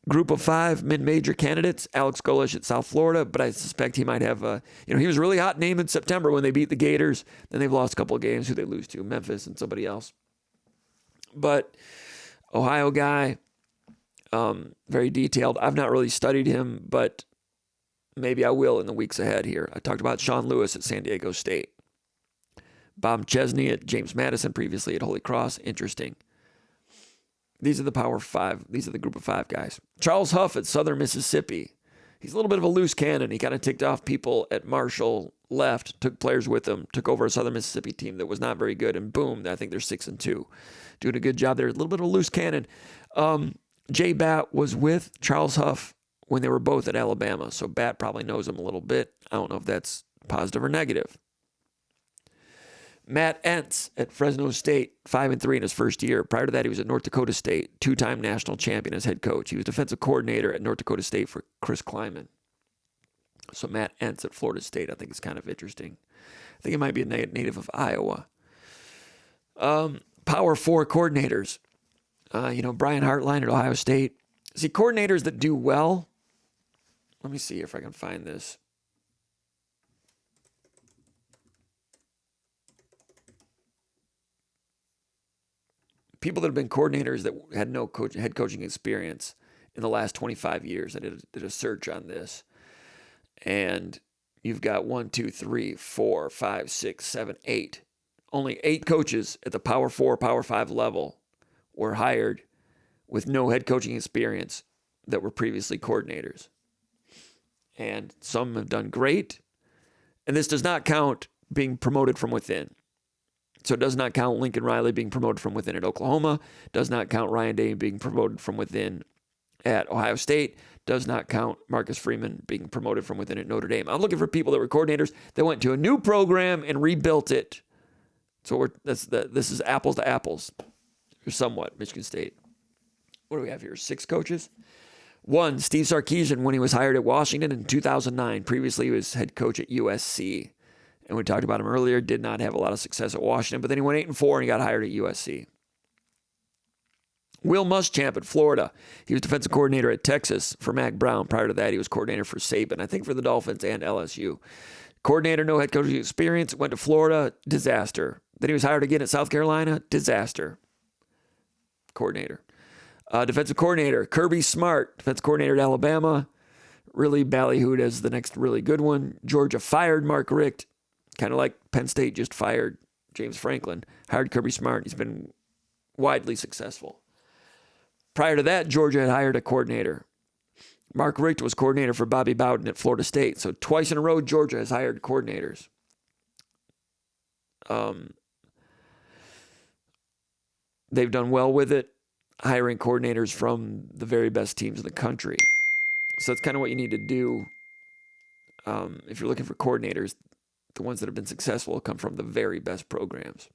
group of 5 mid-major candidates, Alex Golish at South Florida, but I suspect he might have he was a really hot name in September when they beat the Gators. Then they've lost a couple of games. Who they lose to? Memphis and somebody else. But Ohio guy, very detailed. I've not really studied him, but maybe I will in the weeks ahead here. I talked about Sean Lewis at San Diego State. Bob Chesney at James Madison, previously at Holy Cross. Interesting. These are the Power 5. These are the group of 5 guys. Charles Huff at Southern Mississippi. He's a little bit of a loose cannon. He kind of ticked off people at Marshall, left, took players with him, took over a Southern Mississippi team that was not very good, and boom, I think they're 6-2. Doing a good job there. A little bit of a loose cannon. Jay Batt was with Charles Huff when they were both at Alabama, so Batt probably knows him a little bit. I don't know if that's positive or negative. Matt Entz at Fresno State, 5-3 in his first year. Prior to that, he was at North Dakota State, 2-time national champion as head coach. He was defensive coordinator at North Dakota State for Chris Kleiman. So Matt Entz at Florida State, I think is kind of interesting. I think he might be a native of Iowa. Power 4 coordinators. Brian Hartline at Ohio State. See, coordinators that do well. Let me see if I can find this. People that have been coordinators that had no head coaching experience in the last 25 years. I did a search on this. And you've got 1, 2, 3, 4, 5, 6, 7, 8. Only 8 coaches at the Power 4, Power 5 level were hired with no head coaching experience that were previously coordinators. And some have done great. And this does not count being promoted from within. So it does not count Lincoln Riley being promoted from within at Oklahoma. Does not count Ryan Day being promoted from within at Ohio State. Does not count Marcus Freeman being promoted from within at Notre Dame. I'm looking for people that were coordinators that went to a new program and rebuilt it. So this is apples to apples, or somewhat, Michigan State. What do we have here? 6 coaches? 1, Steve Sarkisian, when he was hired at Washington in 2009. Previously, he was head coach at USC. And we talked about him earlier, did not have a lot of success at Washington, but then he went 8-4 and he got hired at USC. Will Muschamp at Florida. He was defensive coordinator at Texas for Mac Brown. Prior to that, he was coordinator for Saban, I think for the Dolphins and LSU. Coordinator, no head coaching experience, went to Florida, disaster. Then he was hired again at South Carolina, disaster. Coordinator. Defensive coordinator, Kirby Smart, defensive coordinator at Alabama. Really ballyhooed as the next really good one. Georgia fired Mark Richt. Kind of like Penn State just fired James Franklin, hired Kirby Smart. He's been widely successful. Prior to that, Georgia had hired a coordinator. Mark Richt was coordinator for Bobby Bowden at Florida State. So twice in a row, Georgia has hired coordinators. They've done well with it, hiring coordinators from the very best teams in the country. So that's kind of what you need to do if you're looking for coordinators. The ones that have been successful come from the very best programs.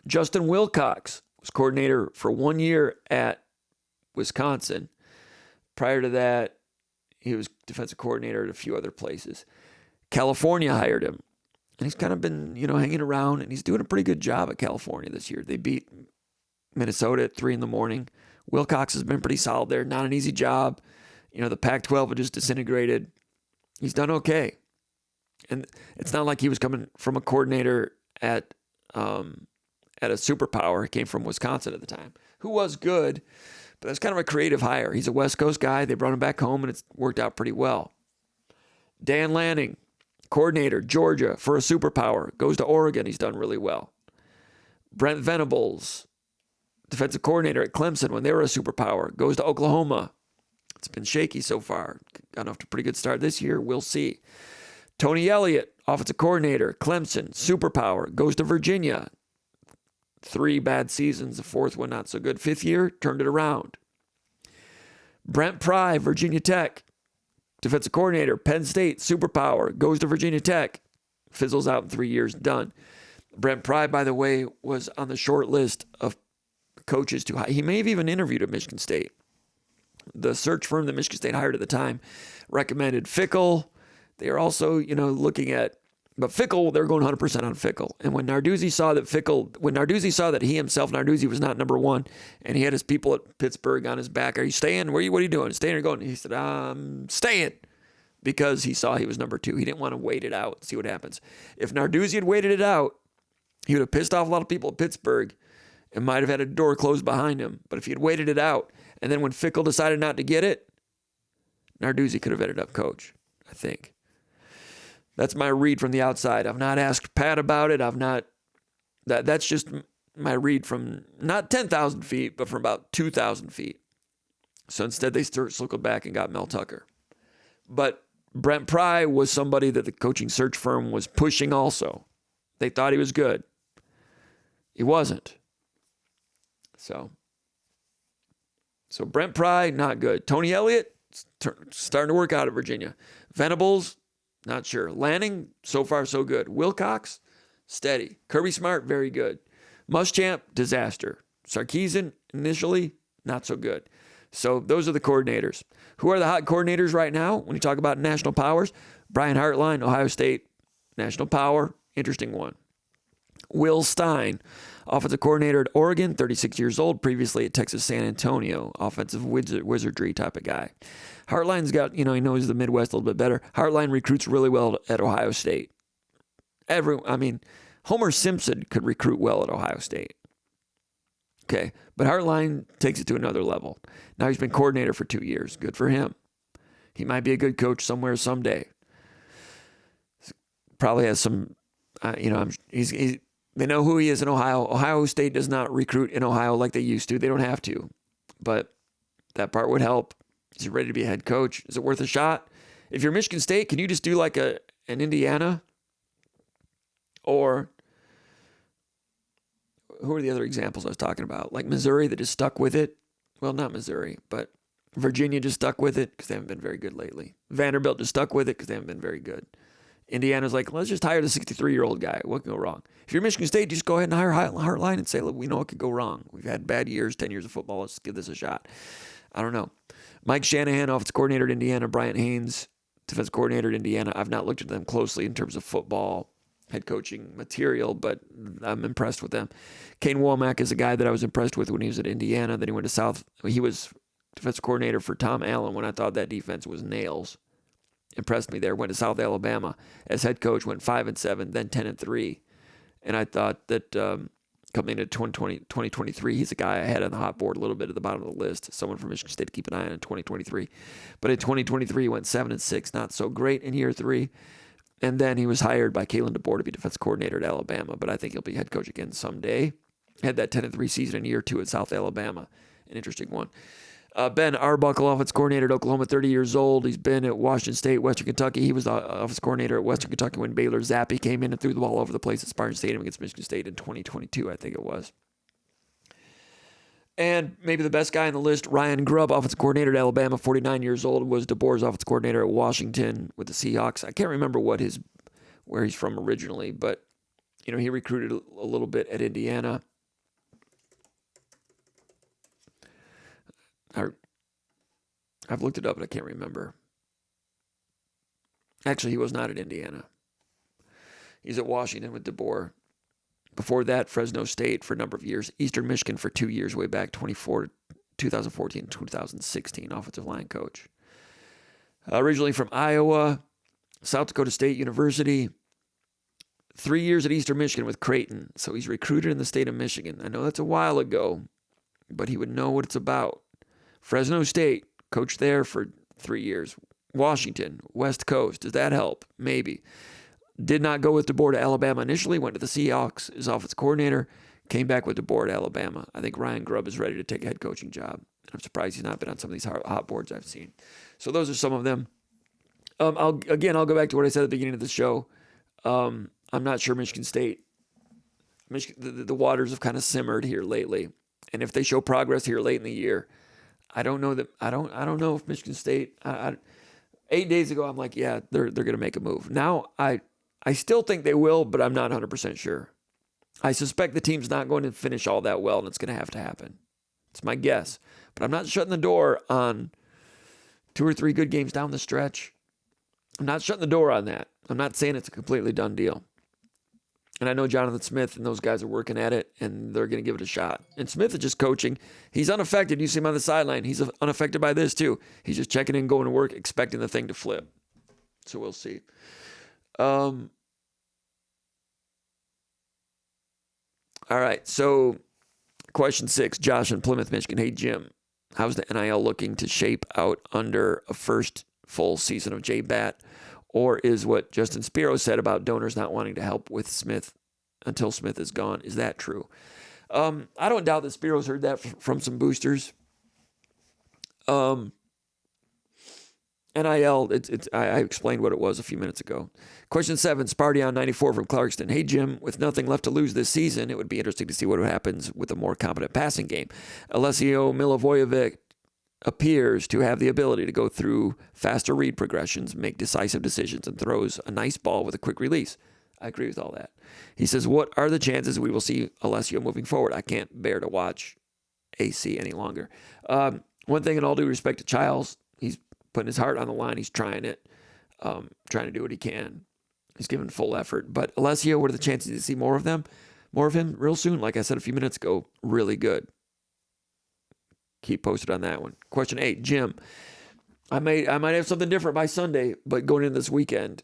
Justin Wilcox was coordinator for 1 year at Wisconsin. Prior to that, he was defensive coordinator at a few other places. California hired him. And he's kind of been, hanging around, and he's doing a pretty good job at California this year. They beat Minnesota at 3 a.m. Wilcox has been pretty solid there. Not an easy job. The Pac-12 had just disintegrated. He's done okay. And it's not like he was coming from a coordinator at a superpower. He came from Wisconsin at the time, who was good, but that's kind of a creative hire. He's a West Coast guy. They brought him back home, and it's worked out pretty well. Dan Lanning, coordinator, Georgia, for a superpower. Goes to Oregon. He's done really well. Brent Venables, defensive coordinator at Clemson when they were a superpower. Goes to Oklahoma. It's been shaky so far. Got off to a pretty good start this year. We'll see. Tony Elliott, offensive coordinator, Clemson, superpower, goes to Virginia. 3 bad seasons, the 4th one not so good. 5th year, turned it around. Brent Pry, Virginia Tech, defensive coordinator, Penn State, superpower, goes to Virginia Tech. Fizzles out in 3 years, done. Brent Pry, by the way, was on the short list of coaches to hire. He may have even interviewed at Michigan State. The search firm that Michigan State hired at the time recommended Fickle. They are also, looking at But Fickell, they're going 100% on Fickell. And when Narduzzi saw that he himself, Narduzzi, was not number one, and he had his people at Pittsburgh on his back, are you staying? What are you doing? Staying or going? He said, I'm staying, because he saw he was number two. He didn't want to wait it out and see what happens. If Narduzzi had waited it out, he would have pissed off a lot of people at Pittsburgh and might have had a door closed behind him. But if he had waited it out, and then when Fickell decided not to get it, Narduzzi could have ended up coach, I think. That's my read from the outside. I've not asked Pat about it. That's just my read from not 10,000 feet, but from about 2,000 feet. So instead they circled back and got Mel Tucker. But Brent Pry was somebody that the coaching search firm was pushing also. They thought he was good. He wasn't. So Brent Pry, not good. Tony Elliott, starting to work out at Virginia. Venables, not sure. Lanning, so far so good. Wilcox, steady. Kirby Smart, very good. Muschamp, disaster. Sarkisian, initially, not so good. So those are the coordinators. Who are the hot coordinators right now when you talk about national powers? Brian Hartline, Ohio State, national power, interesting one. Will Stein, offensive coordinator at Oregon, 36 years old, previously at Texas San Antonio, offensive wizardry type of guy. Hartline's got, he knows the Midwest a little bit better. Hartline recruits really well at Ohio State. Homer Simpson could recruit well at Ohio State. Okay, but Hartline takes it to another level. Now he's been coordinator for 2 years. Good for him. He might be a good coach somewhere someday. Probably has some, they know who he is in Ohio. Ohio State does not recruit in Ohio like they used to. They don't have to. But that part would help. Is he ready to be a head coach? Is it worth a shot? If you're Michigan State, can you just do like an Indiana? Or who are the other examples I was talking about? Like Missouri that just stuck with it. Well, not Missouri, but Virginia just stuck with it because they haven't been very good lately. Vanderbilt just stuck with it because they haven't been very good. Indiana's like, let's just hire the 63-year-old guy. What can go wrong? If you're Michigan State, just go ahead and hire Hartline and say, look, we know what could go wrong. We've had bad years, 10 years of football. Let's give this a shot. I don't know. Mike Shanahan, offensive coordinator at Indiana. Brian Haynes, defensive coordinator at Indiana. I've not looked at them closely in terms of football, head coaching material, but I'm impressed with them. Kane Womack is a guy that I was impressed with when he was at Indiana. Then he went to South. He was defensive coordinator for Tom Allen when I thought that defense was nails. Impressed me there. Went to South Alabama as head coach. Went 5-7, then 10-3. And I thought that coming into 2023, he's a guy I had on the hot board a little bit at the bottom of the list. Someone from Michigan State to keep an eye on in 2023. But in 2023, he went 7-6. Not so great in year 3. And then he was hired by Kalen DeBoer to be defensive coordinator at Alabama. But I think he'll be head coach again someday. Had that 10-3 season in year 2 at South Alabama. An interesting one. Ben Arbuckle, offensive coordinator at Oklahoma, 30 years old. He's been at Washington State, Western Kentucky. He was the offensive coordinator at Western Kentucky when Baylor Zappi came in and threw the ball over the place at Spartan Stadium against Michigan State in 2022, I think it was. And maybe the best guy on the list, Ryan Grubb, offensive coordinator at Alabama, 49 years old, was DeBoer's offensive coordinator at Washington with the Seahawks. I can't remember where he's from originally, but he recruited a little bit at Indiana. I've looked it up, but I can't remember. Actually, he was not at Indiana. He's at Washington with DeBoer. Before that, Fresno State for a number of years. Eastern Michigan for 2 years, way back 2014, 2016, offensive line coach. Originally from Iowa, South Dakota State University. 3 years at Eastern Michigan with Creighton. So he's recruited in the state of Michigan. I know that's a while ago, but he would know what it's about. Fresno State, coached there for 3 years. Washington, West Coast. Does that help? Maybe. Did not go with DeBoer to Alabama initially. Went to the Seahawks as offensive coordinator. Came back with DeBoer to Alabama. I think Ryan Grubb is ready to take a head coaching job. I'm surprised he's not been on some of these hot boards I've seen. So those are some of them. I'll go back to what I said at the beginning of the show. I'm not sure Michigan State. The waters have kind of simmered here lately, and if they show progress here late in the year, I don't know if Michigan State. 8 days ago, I'm like, yeah, they're going to make a move. Now, I still think they will, but I'm not 100% sure. I suspect the team's not going to finish all that well, and it's going to have to happen. It's my guess. But I'm not shutting the door on 2 or 3 good games down the stretch. I'm not shutting the door on that. I'm not saying it's a completely done deal. And I know Jonathan Smith and those guys are working at it, and they're going to give it a shot. And Smith is just coaching. He's unaffected. You see him on the sideline. He's unaffected by this, too. He's just checking in, going to work, expecting the thing to flip. So we'll see. All right, so question 6, Josh in Plymouth, Michigan. Hey, Jim, how's the NIL looking to shape out under a first full season of J-Bat? Or is what Justin Spiro said about donors not wanting to help with Smith until Smith is gone, is that true? I don't doubt that Spiro's heard that from some boosters. NIL, I explained what it was a few minutes ago. Question 7, Sparty on 94 from Clarkston. Hey, Jim, with nothing left to lose this season, it would be interesting to see what happens with a more competent passing game. Alessio Milivojevic appears to have the ability to go through faster read progressions, make decisive decisions, and throws a nice ball with a quick release. I agree with all that. He says, what are the chances we will see Alessio moving forward? I can't bear to watch AC any longer. One thing, in all due respect to Childs, he's putting his heart on the line. He's trying it, trying to do what he can. He's giving full effort. But Alessio, what are the chances to see more of him real soon? Like I said a few minutes ago, really good. Keep posted on that one. Question 8, Jim. I might have something different by Sunday, but going into this weekend,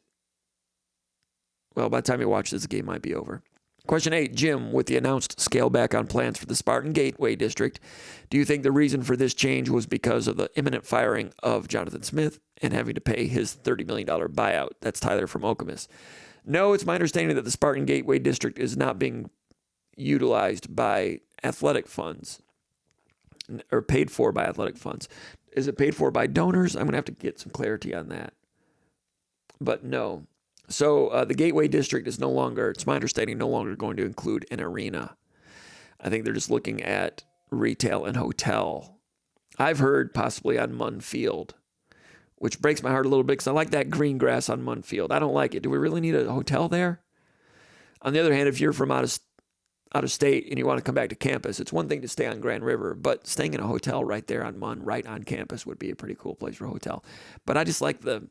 well, by the time you watch this, the game might be over. Question 8, Jim, with the announced scale back on plans for the Spartan Gateway District, do you think the reason for this change was because of the imminent firing of Jonathan Smith and having to pay his $30 million buyout? That's Tyler from Okemos. No, it's my understanding that the Spartan Gateway District is not being utilized by athletic funds or paid for by athletic funds. Is it paid for by donors? I'm going to have to get some clarity on that. But no. So the Gateway District is no longer, it's my understanding, no longer going to include an arena. I think they're just looking at retail and hotel. I've heard possibly on Munn Field, which breaks my heart a little bit because I like that green grass on Munn Field. I don't like it. Do we really need a hotel there? On the other hand, if you're from out of state and you want to come back to campus, it's one thing to stay on Grand River, but staying in a hotel right there on Munn, right on campus, would be a pretty cool place for a hotel. But I just like the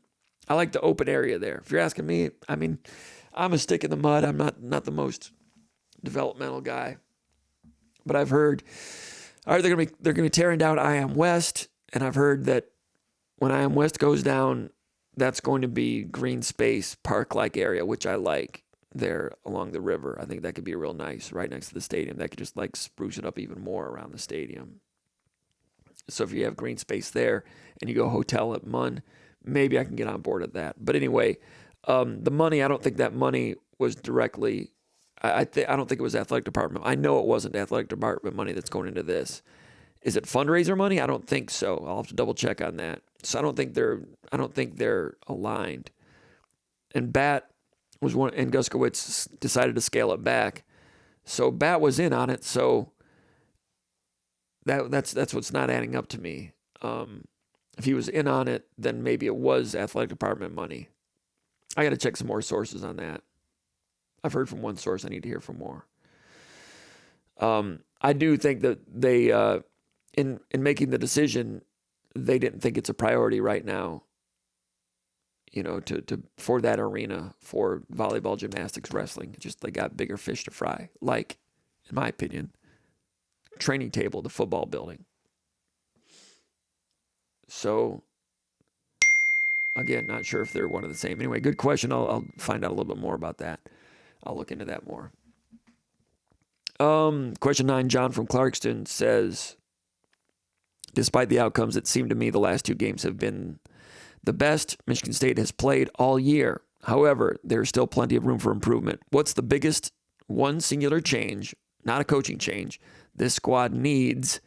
open area there. If you're asking me, I mean, I'm a stick in the mud. I'm not the most developmental guy, but I've heard, all right, they're gonna be tearing down IM West, and I've heard that when IM West goes down, that's going to be green space, park-like area, which I like. There along the river. I think that could be real nice right next to the stadium. That could just like spruce it up even more around the stadium. So if you have green space there and you go hotel at Munn, maybe I can get on board with that. But anyway, the money, I don't think that money was directly, I don't think it was athletic department. I know it wasn't athletic department money that's going into this. Is it fundraiser money? I don't think so. I'll have to double check on that. So I don't think they're aligned. And Bat was one, and Guskowitz decided to scale it back. So Bat was in on it. So that's what's not adding up to me. If he was in on it, then maybe it was athletic department money. I got to check some more sources on that. I've heard from one source. I need to hear from more. I do think that they, in making the decision, they didn't think it's a priority right now. You know, for that arena for volleyball, gymnastics, wrestling. Just they got bigger fish to fry. Like, in my opinion, training table, the football building. So, again, not sure if they're one of the same. Anyway, good question. I'll find out a little bit more about that. I'll look into that more. Question 9, John from Clarkston says, despite the outcomes, it seemed to me the last 2 games have been the best Michigan State has played all year. However, there's still plenty of room for improvement. What's the biggest one singular change, not a coaching change, this squad needs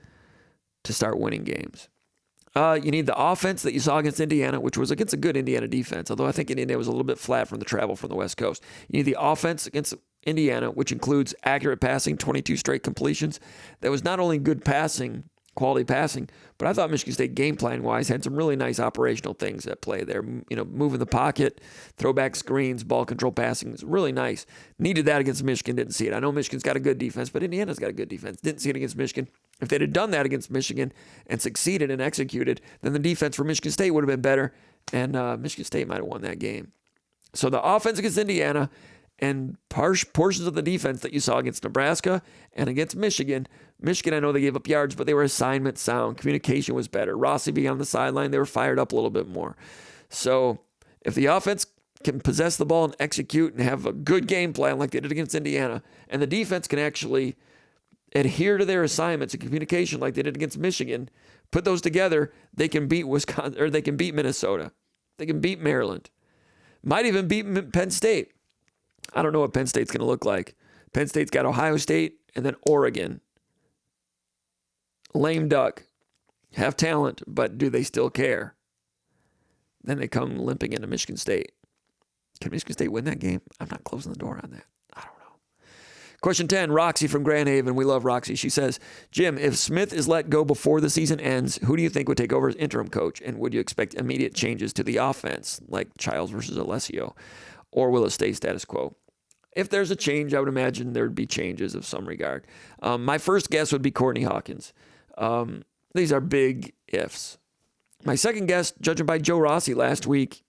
to start winning games? You need the offense that you saw against Indiana, which was against a good Indiana defense, although I think Indiana was a little bit flat from the travel from the West Coast. You need the offense against Indiana, which includes accurate passing, 22 straight completions. That was not only good passing, quality passing, but I thought Michigan State game plan-wise had some really nice operational things at play there. You know, moving the pocket, throwback screens, ball control passing is really nice. Needed that against Michigan, didn't see it. I know Michigan's got a good defense, but Indiana's got a good defense. Didn't see it against Michigan. If they'd have done that against Michigan and succeeded and executed, then the defense for Michigan State would have been better, and Michigan State might have won that game. So the offense against Indiana and portions of the defense that you saw against Nebraska and against Michigan. Michigan, I know they gave up yards, but they were assignment sound. Communication was better. Rossi being on the sideline, they were fired up a little bit more. So if the offense can possess the ball and execute and have a good game plan like they did against Indiana, and the defense can actually adhere to their assignments and communication like they did against Michigan, put those together, they can beat Wisconsin, or they can beat Minnesota. They can beat Maryland. Might even beat Penn State. I don't know what Penn State's going to look like. Penn State's got Ohio State and then Oregon. Lame duck. Have talent, but do they still care? Then they come limping into Michigan State. Can Michigan State win that game? I'm not closing the door on that. I don't know. Question 10, Roxy from Grand Haven. We love Roxy. She says, Jim, if Smith is let go before the season ends, who do you think would take over as interim coach? And would you expect immediate changes to the offense, like Childs versus Alessio? Or will it stay status quo? If there's a change, I would imagine there'd be changes of some regard. My first guess would be Courtney Hawkins. These are big ifs. My second guess, judging by Joe Rossi last week,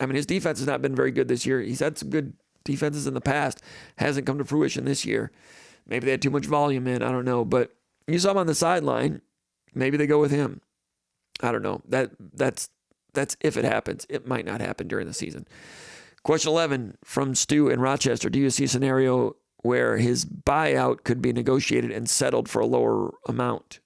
I mean, his defense has not been very good this year. He's had some good defenses in the past. Hasn't come to fruition this year. Maybe they had too much volume in. I don't know. But you saw him on the sideline. Maybe they go with him. I don't know. That's if it happens. It might not happen during the season. Question 11 from Stu in Rochester. Do you see a scenario where his buyout could be negotiated and settled for a lower amount?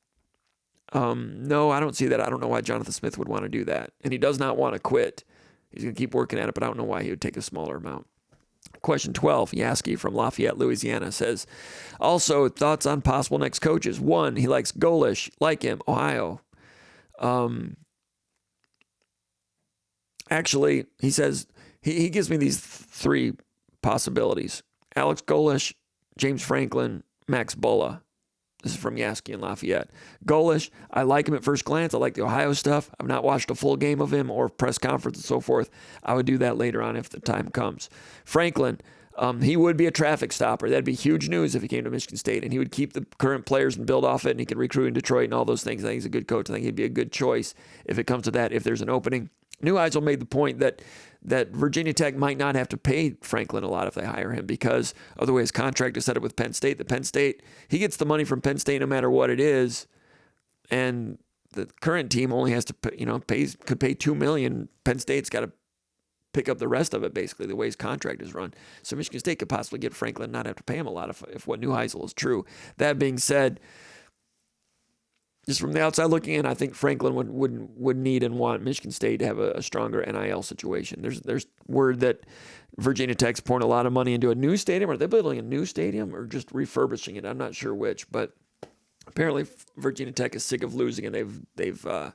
No, I don't see that. I don't know why Jonathan Smith would want to do that. And he does not want to quit. He's going to keep working at it, but I don't know why he would take a smaller amount. Question 12, Yaski from Lafayette, Louisiana says, also, thoughts on possible next coaches. 1, he likes Golish, like him, Ohio. Actually, he says, he gives me these 3 possibilities. Alex Golish, James Franklin, Max Bulla. This is from Yaski in Lafayette. Golish, I like him at first glance. I like the Ohio stuff. I've not watched a full game of him or press conference and so forth. I would do that later on if the time comes. Franklin, he would be a traffic stopper. That'd be huge news if he came to Michigan State, and he would keep the current players and build off it, and he could recruit in Detroit and all those things. I think he's a good coach. I think he'd be a good choice if it comes to that, if there's an opening. Neuheisel made the point that Virginia Tech might not have to pay Franklin a lot if they hire him because of the way his contract is set up with Penn State. The Penn State, he gets the money from Penn State no matter what it is, and the current team only has to could pay $2 million. Penn State's got to pick up the rest of it basically the way his contract is run. So Michigan State could possibly get Franklin and not have to pay him a lot if what Neuheisel is true. That being said, just from the outside looking in, I think Franklin would need and want Michigan State to have a stronger NIL situation. There's word that Virginia Tech's pouring a lot of money into a new stadium. Are they building a new stadium or just refurbishing it? I'm not sure which, but apparently Virginia Tech is sick of losing, and they've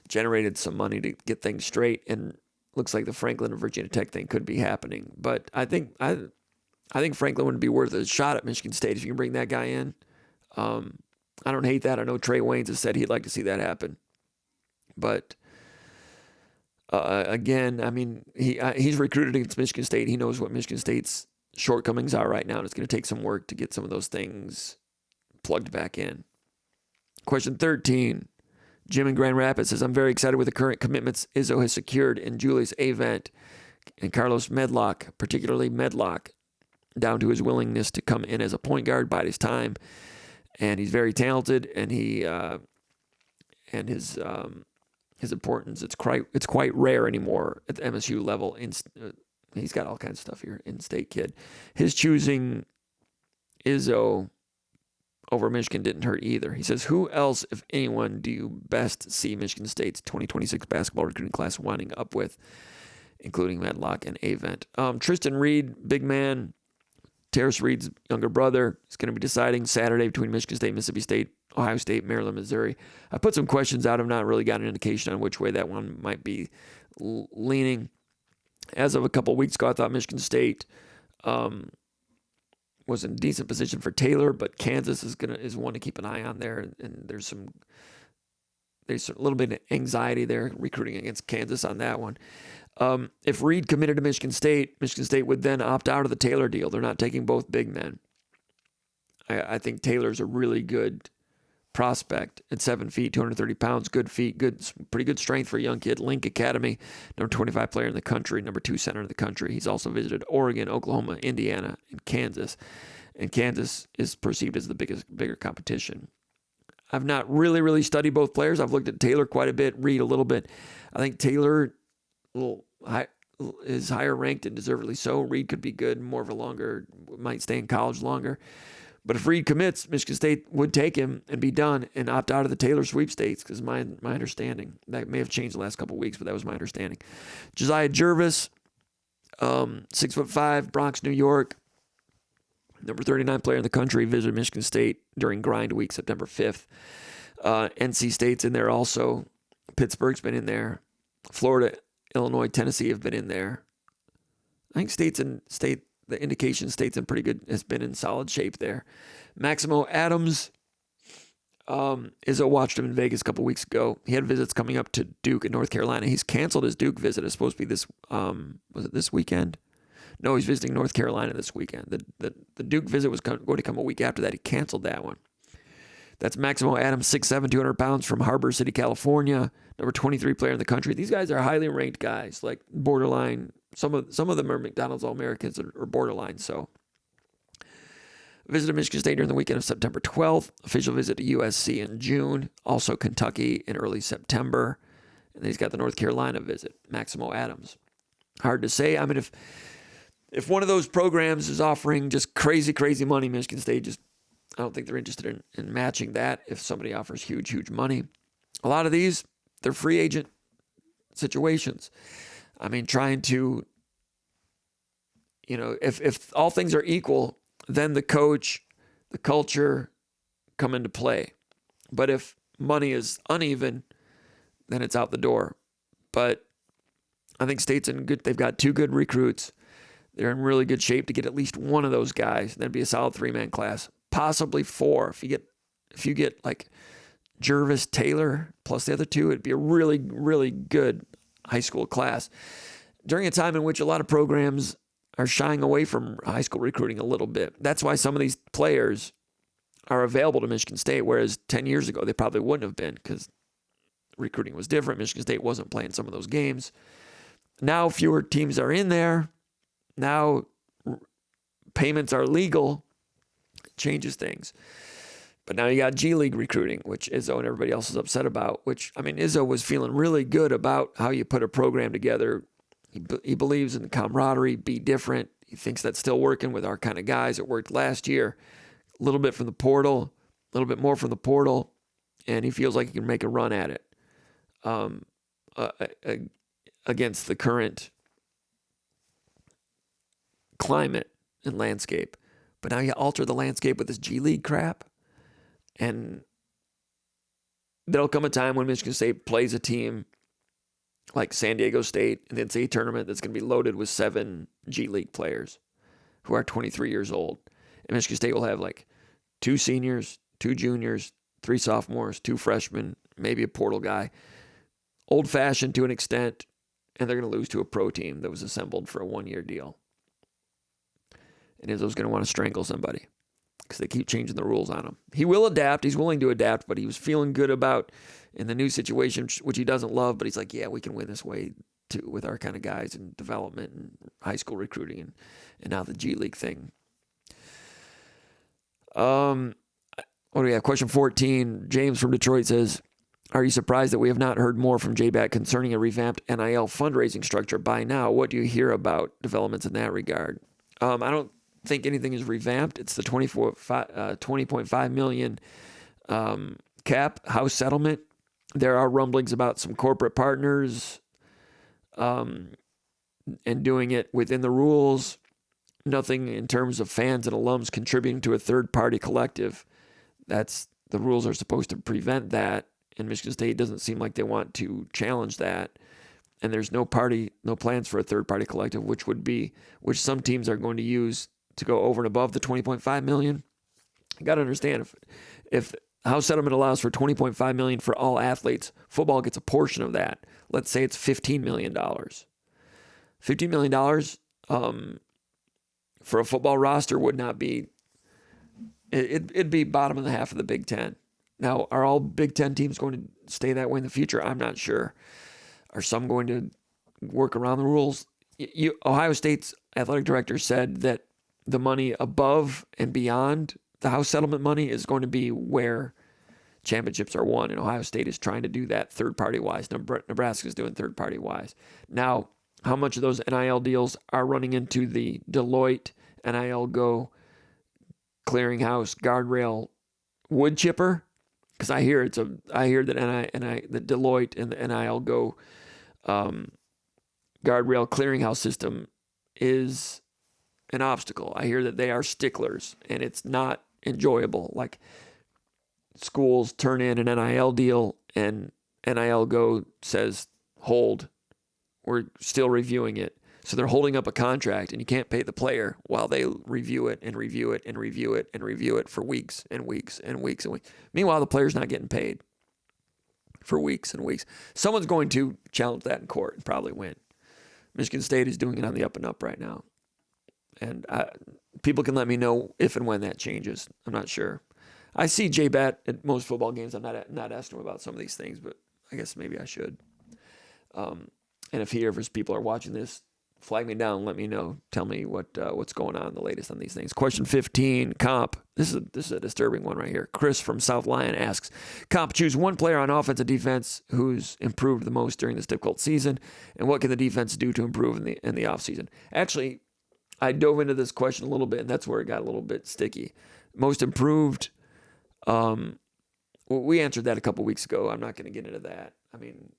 generated some money to get things straight. And looks like the Franklin and Virginia Tech thing could be happening. But I think Franklin would be worth a shot at Michigan State if you can bring that guy in. I don't hate that. I know Trey Waynes has said he'd like to see that happen. But again, I mean, he's recruited against Michigan State. He knows what Michigan State's shortcomings are right now, and it's going to take some work to get some of those things plugged back in. Question 13, Jim in Grand Rapids says, I'm very excited with the current commitments Izzo has secured in Julius Avent and Carlos Medlock, particularly Medlock, down to his willingness to come in as a point guard, bide his time. And he's very talented, and his importance it's quite rare anymore at the MSU level. He's got all kinds of stuff here. In-state kid, his choosing Izzo over Michigan didn't hurt either. He says, "Who else, if anyone, do you best see Michigan State's 2026 basketball recruiting class winding up with, including Medlock and Avent?" Tristan Reed, big man. Terrace Reed's younger brother is going to be deciding Saturday between Michigan State, Mississippi State, Ohio State, Maryland, Missouri. I put some questions out. I've not really got an indication on which way that one might be leaning. As of a couple of weeks ago, I thought Michigan State was in a decent position for Taylor, but Kansas is one to keep an eye on there. And there's a little bit of anxiety there recruiting against Kansas on that one. If Reed committed to Michigan State would then opt out of the Taylor deal. They're not taking both big men. I think Taylor's a really good prospect at 7 feet, 230 pounds, good feet, pretty good strength for a young kid. Link Academy, number 25 player in the country, number 2 center in the country. He's also visited Oregon, Oklahoma, Indiana, and Kansas. And Kansas is perceived as the bigger competition. I've not really studied both players. I've looked at Taylor quite a bit, Reed a little bit. I think Taylor is higher ranked and deservedly so. Reed could be good, more of a longer, might stay in college longer. But if Reed commits, Michigan State would take him and be done and opt out of the Taylor sweepstakes, because my understanding. That may have changed the last couple of weeks, but that was my understanding. Josiah Jervis, 6'5", Bronx, New York. Number 39 player in the country, visited Michigan State during grind week, September 5th. NC State's in there also. Pittsburgh's been in there. Florida, Illinois, Tennessee have been in there. I think the indication State's in pretty good, has been in solid shape there. Maximo Adams, Izzo watched him in Vegas a couple weeks ago. He had visits coming up to Duke in North Carolina. He's canceled his Duke visit. It's supposed to be this, was it this weekend? No, he's visiting North Carolina this weekend. The Duke visit was going to come a week after that. He canceled that one. That's Maximo Adams, 6'7", 200 pounds from Harbor City, California. Number 23 player in the country. These guys are highly ranked guys, like borderline. Some of them are McDonald's All-Americans or borderline. So, visited Michigan State during the weekend of September 12th. Official visit to USC in June. Also Kentucky in early September. And then he's got the North Carolina visit. Maximo Adams. Hard to say. I mean, if one of those programs is offering just crazy money, Michigan State I don't think they're interested in matching that if somebody offers huge money. A lot of these, they're free agent situations. I mean, trying to, if all things are equal, then the coach, the culture come into play. But if money is uneven, then it's out the door. But I think State's in good, they've got 2 good recruits. They're in really good shape to get at least one of those guys. That'd be a solid 3-man class, possibly 4. If you get like Jervis, Taylor, plus the other 2, it'd be a really good high school class. During a time in which a lot of programs are shying away from high school recruiting a little bit. That's why some of these players are available to Michigan State, whereas 10 years ago they probably wouldn't have been because recruiting was different. Michigan State wasn't playing some of those games. Now fewer teams are in there. Now payments are legal. It changes things. But now you got G League recruiting, which Izzo and everybody else is upset about, Izzo was feeling really good about how you put a program together. He believes in camaraderie, be different. He thinks that's still working with our kind of guys. It worked last year. A little bit from the portal, a little bit more from the portal, and he feels like he can make a run at it against the current climate and landscape. But now you alter the landscape with this G League crap, and there'll come a time when Michigan State plays a team like San Diego State in the NCAA tournament that's going to be loaded with 7 G League players who are 23 years old. And Michigan State will have like 2 seniors, 2 juniors, 3 sophomores, 2 freshmen, maybe a portal guy. Old-fashioned to an extent, and they're going to lose to a pro team that was assembled for a 1-year deal. And Izzo's going to want to strangle somebody because they keep changing the rules on him. He will adapt. He's willing to adapt, but he was feeling good about in the new situation, which he doesn't love, but he's like, yeah, we can win this way too with our kind of guys and development and high school recruiting and now the G League thing. What do we have? Question 14. James from Detroit says, are you surprised that we have not heard more from JBAT concerning a revamped NIL fundraising structure by now? What do you hear about developments in that regard? I don't think anything is revamped. It's the $20.5 million cap house settlement. There are rumblings about some corporate partners and doing it within the rules. Nothing in terms of fans and alums contributing to a third-party collective. The rules are supposed to prevent that, and Michigan State doesn't seem like they want to challenge that. And there's no plans for a third-party collective, which some teams are going to use to go over and above the $20.5 million. You got to understand, if house settlement allows for $20.5 million for all athletes, football gets a portion of that. Let's say it's $15 million. $15 million for a football roster would not be. It'd be bottom of the half of the Big Ten. Now, are all Big Ten teams going to stay that way in the future? I'm not sure. Are some going to work around the rules? Ohio State's athletic director said that the money above and beyond the house settlement money is going to be where championships are won, and Ohio State is trying to do that third-party wise. Nebraska is doing third-party wise. Now, how much of those NIL deals are running into the Deloitte NIL Go clearinghouse guardrail wood chipper? Because I hear that the Deloitte and the NIL Go guardrail clearinghouse system is an obstacle. I hear that they are sticklers, and it's not enjoyable. Like, schools turn in an NIL deal, and NIL Go says, hold, we're still reviewing it. So they're holding up a contract, and you can't pay the player while they review it and review it and review it and review it for weeks and weeks and weeks and weeks. Meanwhile, the player's not getting paid for weeks and weeks. Someone's going to challenge that in court and probably win. Michigan State is doing it on the up and up right now. And people can let me know if and when that changes. I'm not sure. I see J-Bat at most football games. I'm not asking him about some of these things, but I guess maybe I should. And if he or his people are watching this, flag me down, let me know. Tell me what's going on, the latest on these things. Question 15, Comp. This is a disturbing one right here. Chris from South Lyon asks, Comp, choose one player on offense and defense who's improved the most during this difficult season, and what can the defense do to improve in the offseason? Actually, I dove into this question a little bit, and that's where it got a little bit sticky. Most improved, we answered that a couple weeks ago. I'm not going to get into that. I mean,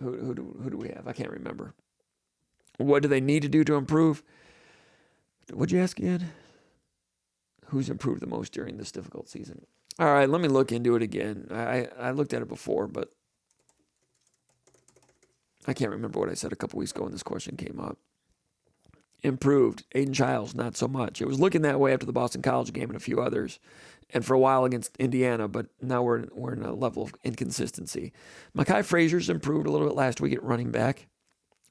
who do we have? I can't remember. What do they need to do to improve? What'd you ask again? Who's improved the most during this difficult season? All right, let me look into it again. I looked at it before, but I can't remember what I said a couple weeks ago when this question came up. Improved. Aiden Childs, not so much. It was looking that way after the Boston College game and a few others, and for a while against Indiana, but now we're in a level of inconsistency. Mekhi Frazier's improved a little bit last week at running back.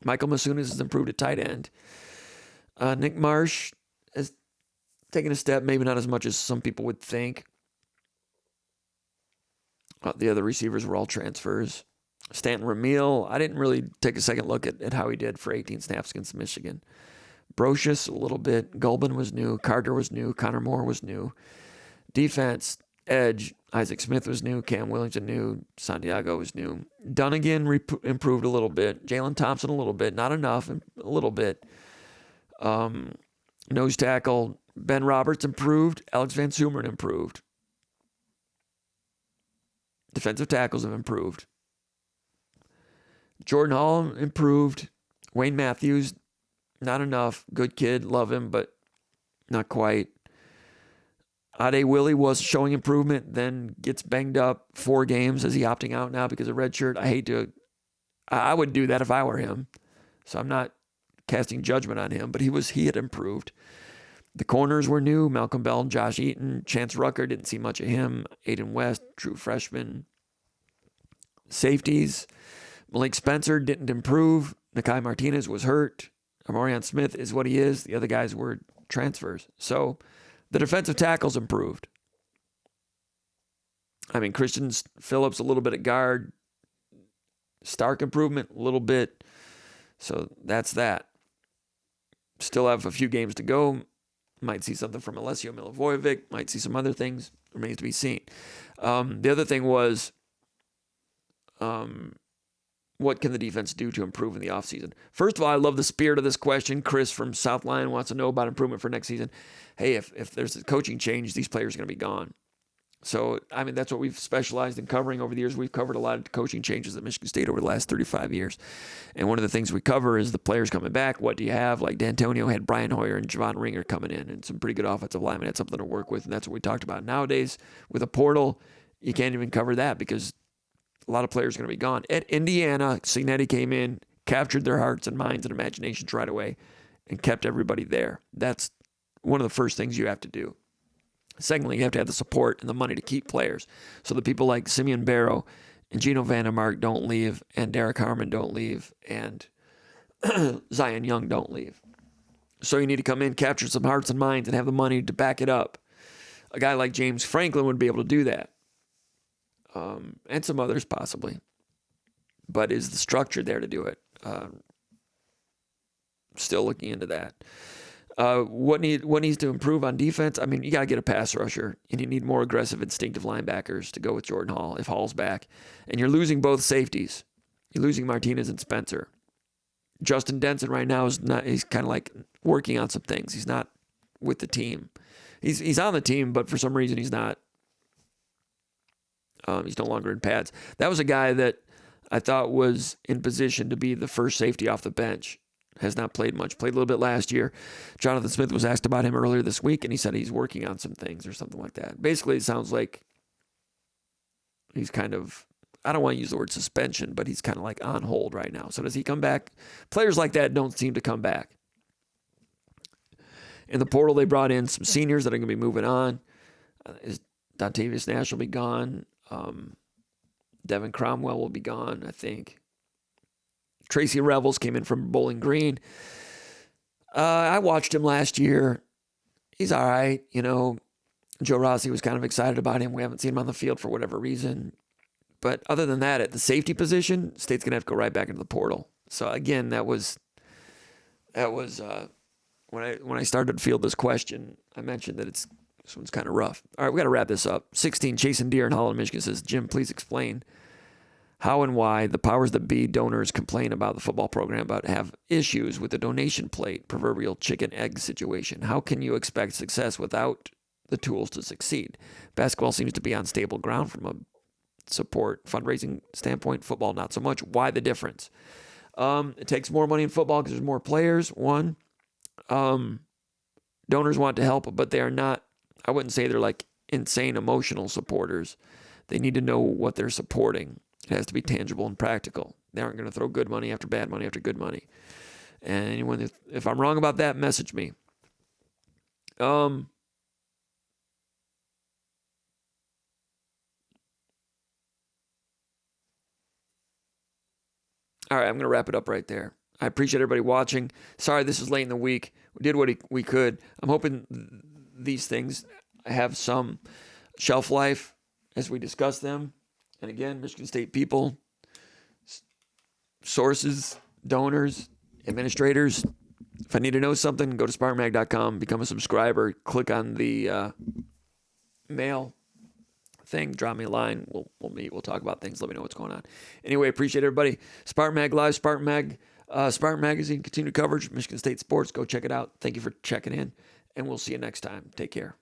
Michael Masunas has improved at tight end. Nick Marsh has taken a step, maybe not as much as some people would think. The other receivers were all transfers. Stanton Ramil, I didn't really take a second look at how he did for 18 snaps against Michigan. Brocious, a little bit. Gulbin was new. Carter was new. Connor Moore was new. Defense, edge, Isaac Smith was new. Cam Willington new. Santiago was new. Dunnigan improved a little bit. Jalen Thompson a little bit. Not enough, a little bit. Nose tackle, Ben Roberts improved. Alex Van Sumeren improved. Defensive tackles have improved. Jordan Hall improved. Wayne Matthews, not enough. Good kid, love him, but not quite. Ade Willie was showing improvement, then gets banged up 4 games. Is he opting out now because of red shirt? I would do that if I were him. So I'm not casting judgment on him, but he had improved. The corners were new. Malcolm Bell, Josh Eaton, Chance Rucker, didn't see much of him. Aiden West, true freshman. Safeties, Malik Spencer didn't improve. Nakai Martinez was hurt. Amorian Smith is what he is. The other guys were transfers. So the defensive tackles improved. I mean, Christian Phillips a little bit at guard. Stark improvement a little bit. So that's that. Still have a few games to go. Might see something from Alessio Milivojevic. Might see some other things. Remains to be seen. The other thing was, what can the defense do to improve in the offseason? First of all, I love the spirit of this question. Chris from South Lyon wants to know about improvement for next season. Hey, if there's a coaching change, these players are going to be gone. So, I mean, that's what we've specialized in covering over the years. We've covered a lot of coaching changes at Michigan State over the last 35 years. And one of the things we cover is the players coming back. What do you have? Like D'Antonio had Brian Hoyer and Javon Ringer coming in, and some pretty good offensive linemen had something to work with, and that's what we talked about. Nowadays, with a portal, you can't even cover that because a lot of players are going to be gone. At Indiana, Signetti came in, captured their hearts and minds and imaginations right away, and kept everybody there. That's one of the first things you have to do. Secondly, you have to have the support and the money to keep players. So the people like Simeon Barrow and Gino Vandermark don't leave, and Derek Harmon don't leave, and Zion Young don't leave. So you need to come in, capture some hearts and minds, and have the money to back it up. A guy like James Franklin would be able to do that. and some others possibly. But is the structure there to do it? Still looking into that. What needs to improve on defense? I mean, you got to get a pass rusher, and you need more aggressive, instinctive linebackers to go with Jordan Hall if Hall's back. And you're losing both safeties. You're losing Martinez and Spencer. Justin Denson right now he's kind of like working on some things. He's not with the team. He's on the team, but for some reason he's not. He's no longer in pads. That was a guy that I thought was in position to be the first safety off the bench. Has not played much. Played a little bit last year. Jonathan Smith was asked about him earlier this week, and he said he's working on some things or something like that. Basically, it sounds like he's kind of, I don't want to use the word suspension, but he's kind of like on hold right now. So does he come back? Players like that don't seem to come back. In the portal, they brought in some seniors that are going to be moving on. Dontavius Nash will be gone. Devin Cromwell will be gone, I think. Tracy Revels came in from Bowling Green. I watched him last year. He's all right. You know, Joe Rossi was kind of excited about him. We haven't seen him on the field for whatever reason. But other than that, at the safety position, State's going to have to go right back into the portal. So, again, that was when I started to field this question, I mentioned that this one's kind of rough. All right, we got to wrap this up. 16, Chasen Deer in Holland, Michigan says, Jim, please explain how and why the powers that be donors complain about the football program, but have issues with the donation plate, proverbial chicken egg situation. How can you expect success without the tools to succeed? Basketball seems to be on stable ground from a support fundraising standpoint. Football, not so much. Why the difference? It takes more money in football because there's more players. One, donors want to help, but they are not, I wouldn't say they're like insane emotional supporters. They need to know what they're supporting. It has to be tangible and practical. They aren't going to throw good money after bad money after good money. And anyone, if I'm wrong about that, message me. All right, I'm going to wrap it up right there. I appreciate everybody watching. Sorry this is late in the week. We did what we could. I'm hoping these things have some shelf life as we discuss them. And again, Michigan State people, sources, donors, administrators. If I need to know something, go to SpartanMag.com, become a subscriber, click on the mail thing, drop me a line. We'll meet. We'll talk about things. Let me know what's going on. Anyway, appreciate everybody. Spartan Mag Live, Spartan Magazine, continued coverage, Michigan State sports. Go check it out. Thank you for checking in, and we'll see you next time. Take care.